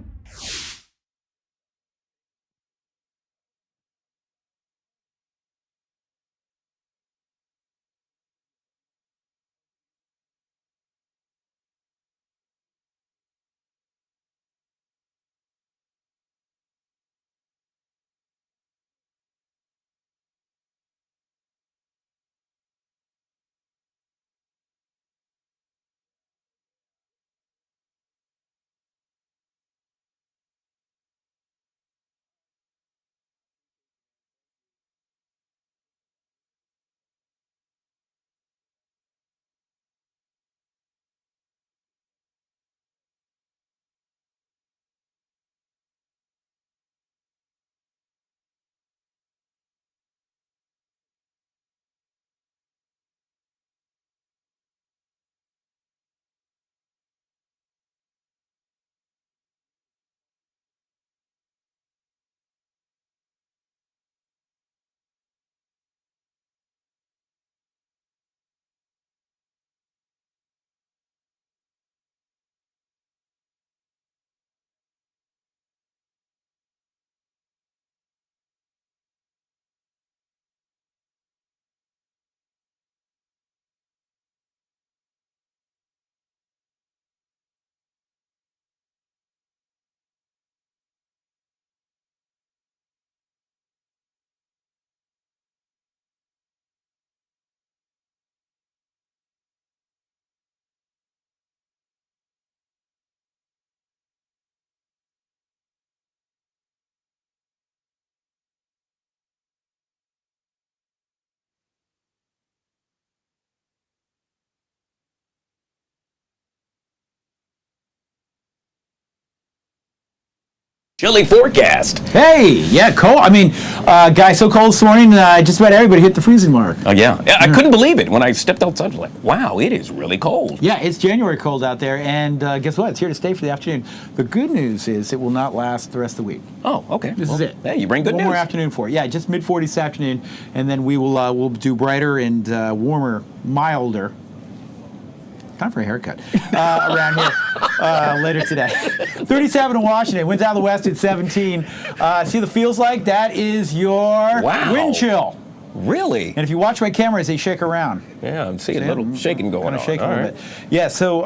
Chilly forecast. Hey, yeah, cold. I mean, Guy, so cold this morning, just about everybody hit the freezing mark. Oh, yeah. I couldn't believe it. When I stepped outside, I was like, wow, it is really cold. Yeah, it's January cold out there, and guess what? It's here to stay for the afternoon. The good news is it will not last the rest of the week. Oh, okay. This is it. Hey, you bring good news. One more afternoon for it. Yeah, just mid-40s this afternoon, and then we will we'll do brighter and warmer, milder. Time for a haircut around here later today. 37 in Washington. Winds out of the west at 17. See the feels like? That is your wind chill. Really? And if you watch my camera as they shake around. Yeah, I'm seeing a little shaking going on. Shaking a little bit. Yeah, so,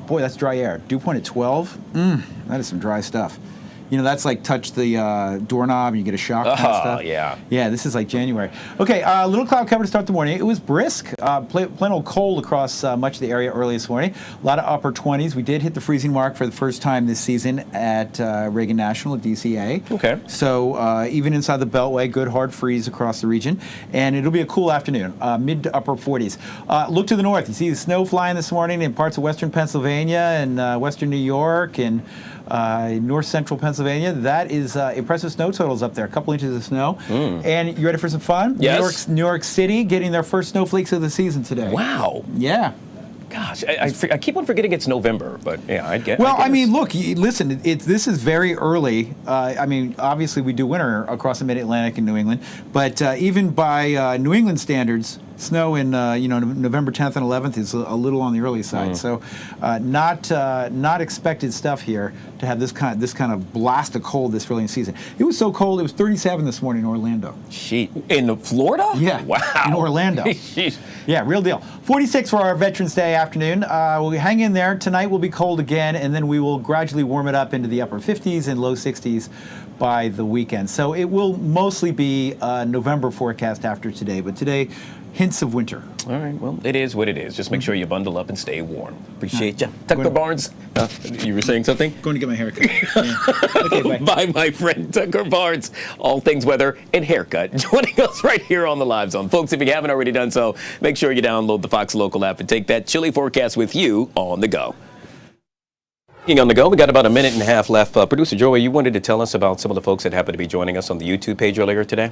boy, that's dry air. Dew point at 12. That is some dry stuff. You know, that's like touch the doorknob and you get a shock kind of stuff. Yeah. Yeah, this is like January. Okay, little cloud cover to start the morning. It was brisk, plain old cold across much of the area early this morning. A lot of upper 20s. We did hit the freezing mark for the first time this season at Reagan National at DCA. Okay. So even inside the Beltway, good hard freeze across the region. And it'll be a cool afternoon, mid to upper 40s. Look to the north. You see the snow flying this morning in parts of western Pennsylvania and western New York and north central Pennsylvania. That is impressive snow totals up there, a couple inches of snow. And you ready for some fun? Yes. New York City getting their first snowflakes of the season today. Wow. Yeah. Gosh, I keep on forgetting it's November, but yeah, I get. Well, I mean, look, listen, this is very early. I mean, obviously we do winter across the Mid-Atlantic and New England, but even by New England standards, snow in November 10th and 11th is a little on the early side. So, not expected stuff here to have this kind of blast of cold this early in the season. It was so cold; it was 37 this morning in Orlando. In Florida? Yeah. Wow. In Orlando. Yeah, real deal. 46 for our Veterans Day afternoon. We'll hang in there. Tonight will be cold again, and then we will gradually warm it up into the upper 50s and low 60s by the weekend. So it will mostly be a November forecast after today, but today, hints of winter. All right, well, it is what it is. Just make sure you bundle up and stay warm. Appreciate you. Tucker Barnes, you were saying something? Going to get my haircut. Okay, bye, my friend Tucker Barnes. All things weather and haircut. Joining us right here on the Live Zone. Folks, if you haven't already done so, make sure you download the Fox Local app and take that chilly forecast with you on the go. On the go, we got about a minute and a half left. Producer Joey, you wanted to tell us about some of the folks that happened to be joining us on the YouTube page earlier today?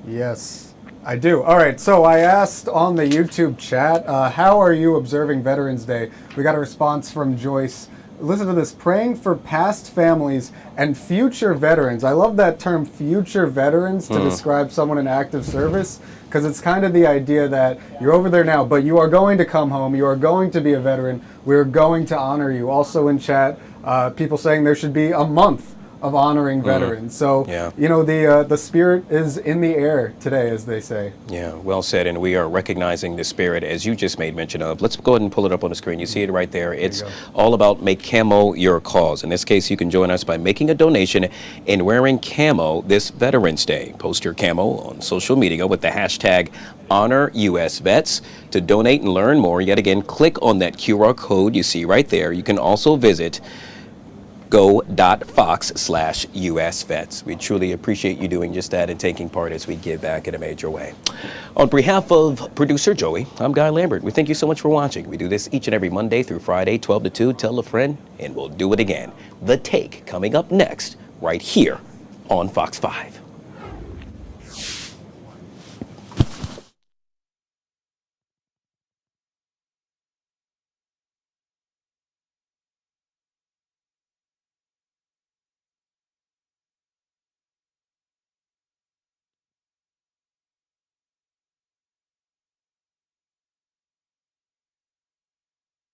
Yes, I do. All right, so I asked on the YouTube chat, how are you observing Veterans Day? We got a response from Joyce. Listen to this, praying for past families and future veterans. I love that term, future veterans, to describe someone in active service, because it's kind of the idea that you're over there now, but you are going to come home, you are going to be a veteran, we're going to honor you. Also in chat, people saying there should be a month of honoring veterans. So, you know, the spirit is in the air today, as they say. Yeah, well said. And we are recognizing the spirit, as you just made mention of. Let's go ahead and pull it up on the screen. You see it right there. It's all about Make Camo Your Cause. In this case, you can join us by making a donation and wearing camo this Veterans Day. Post your camo on social media with the hashtag HonorUSVets. To donate and learn more, yet again, click on that QR code you see right there. You can also visit go.fox/USVets. We truly appreciate you doing just that and taking part as we give back in a major way. On behalf of producer Joey, I'm Guy Lambert. We thank you so much for watching. We do this each and every Monday through Friday, 12 to 2. Tell a friend, and we'll do it again. The Take coming up next, right here on Fox 5.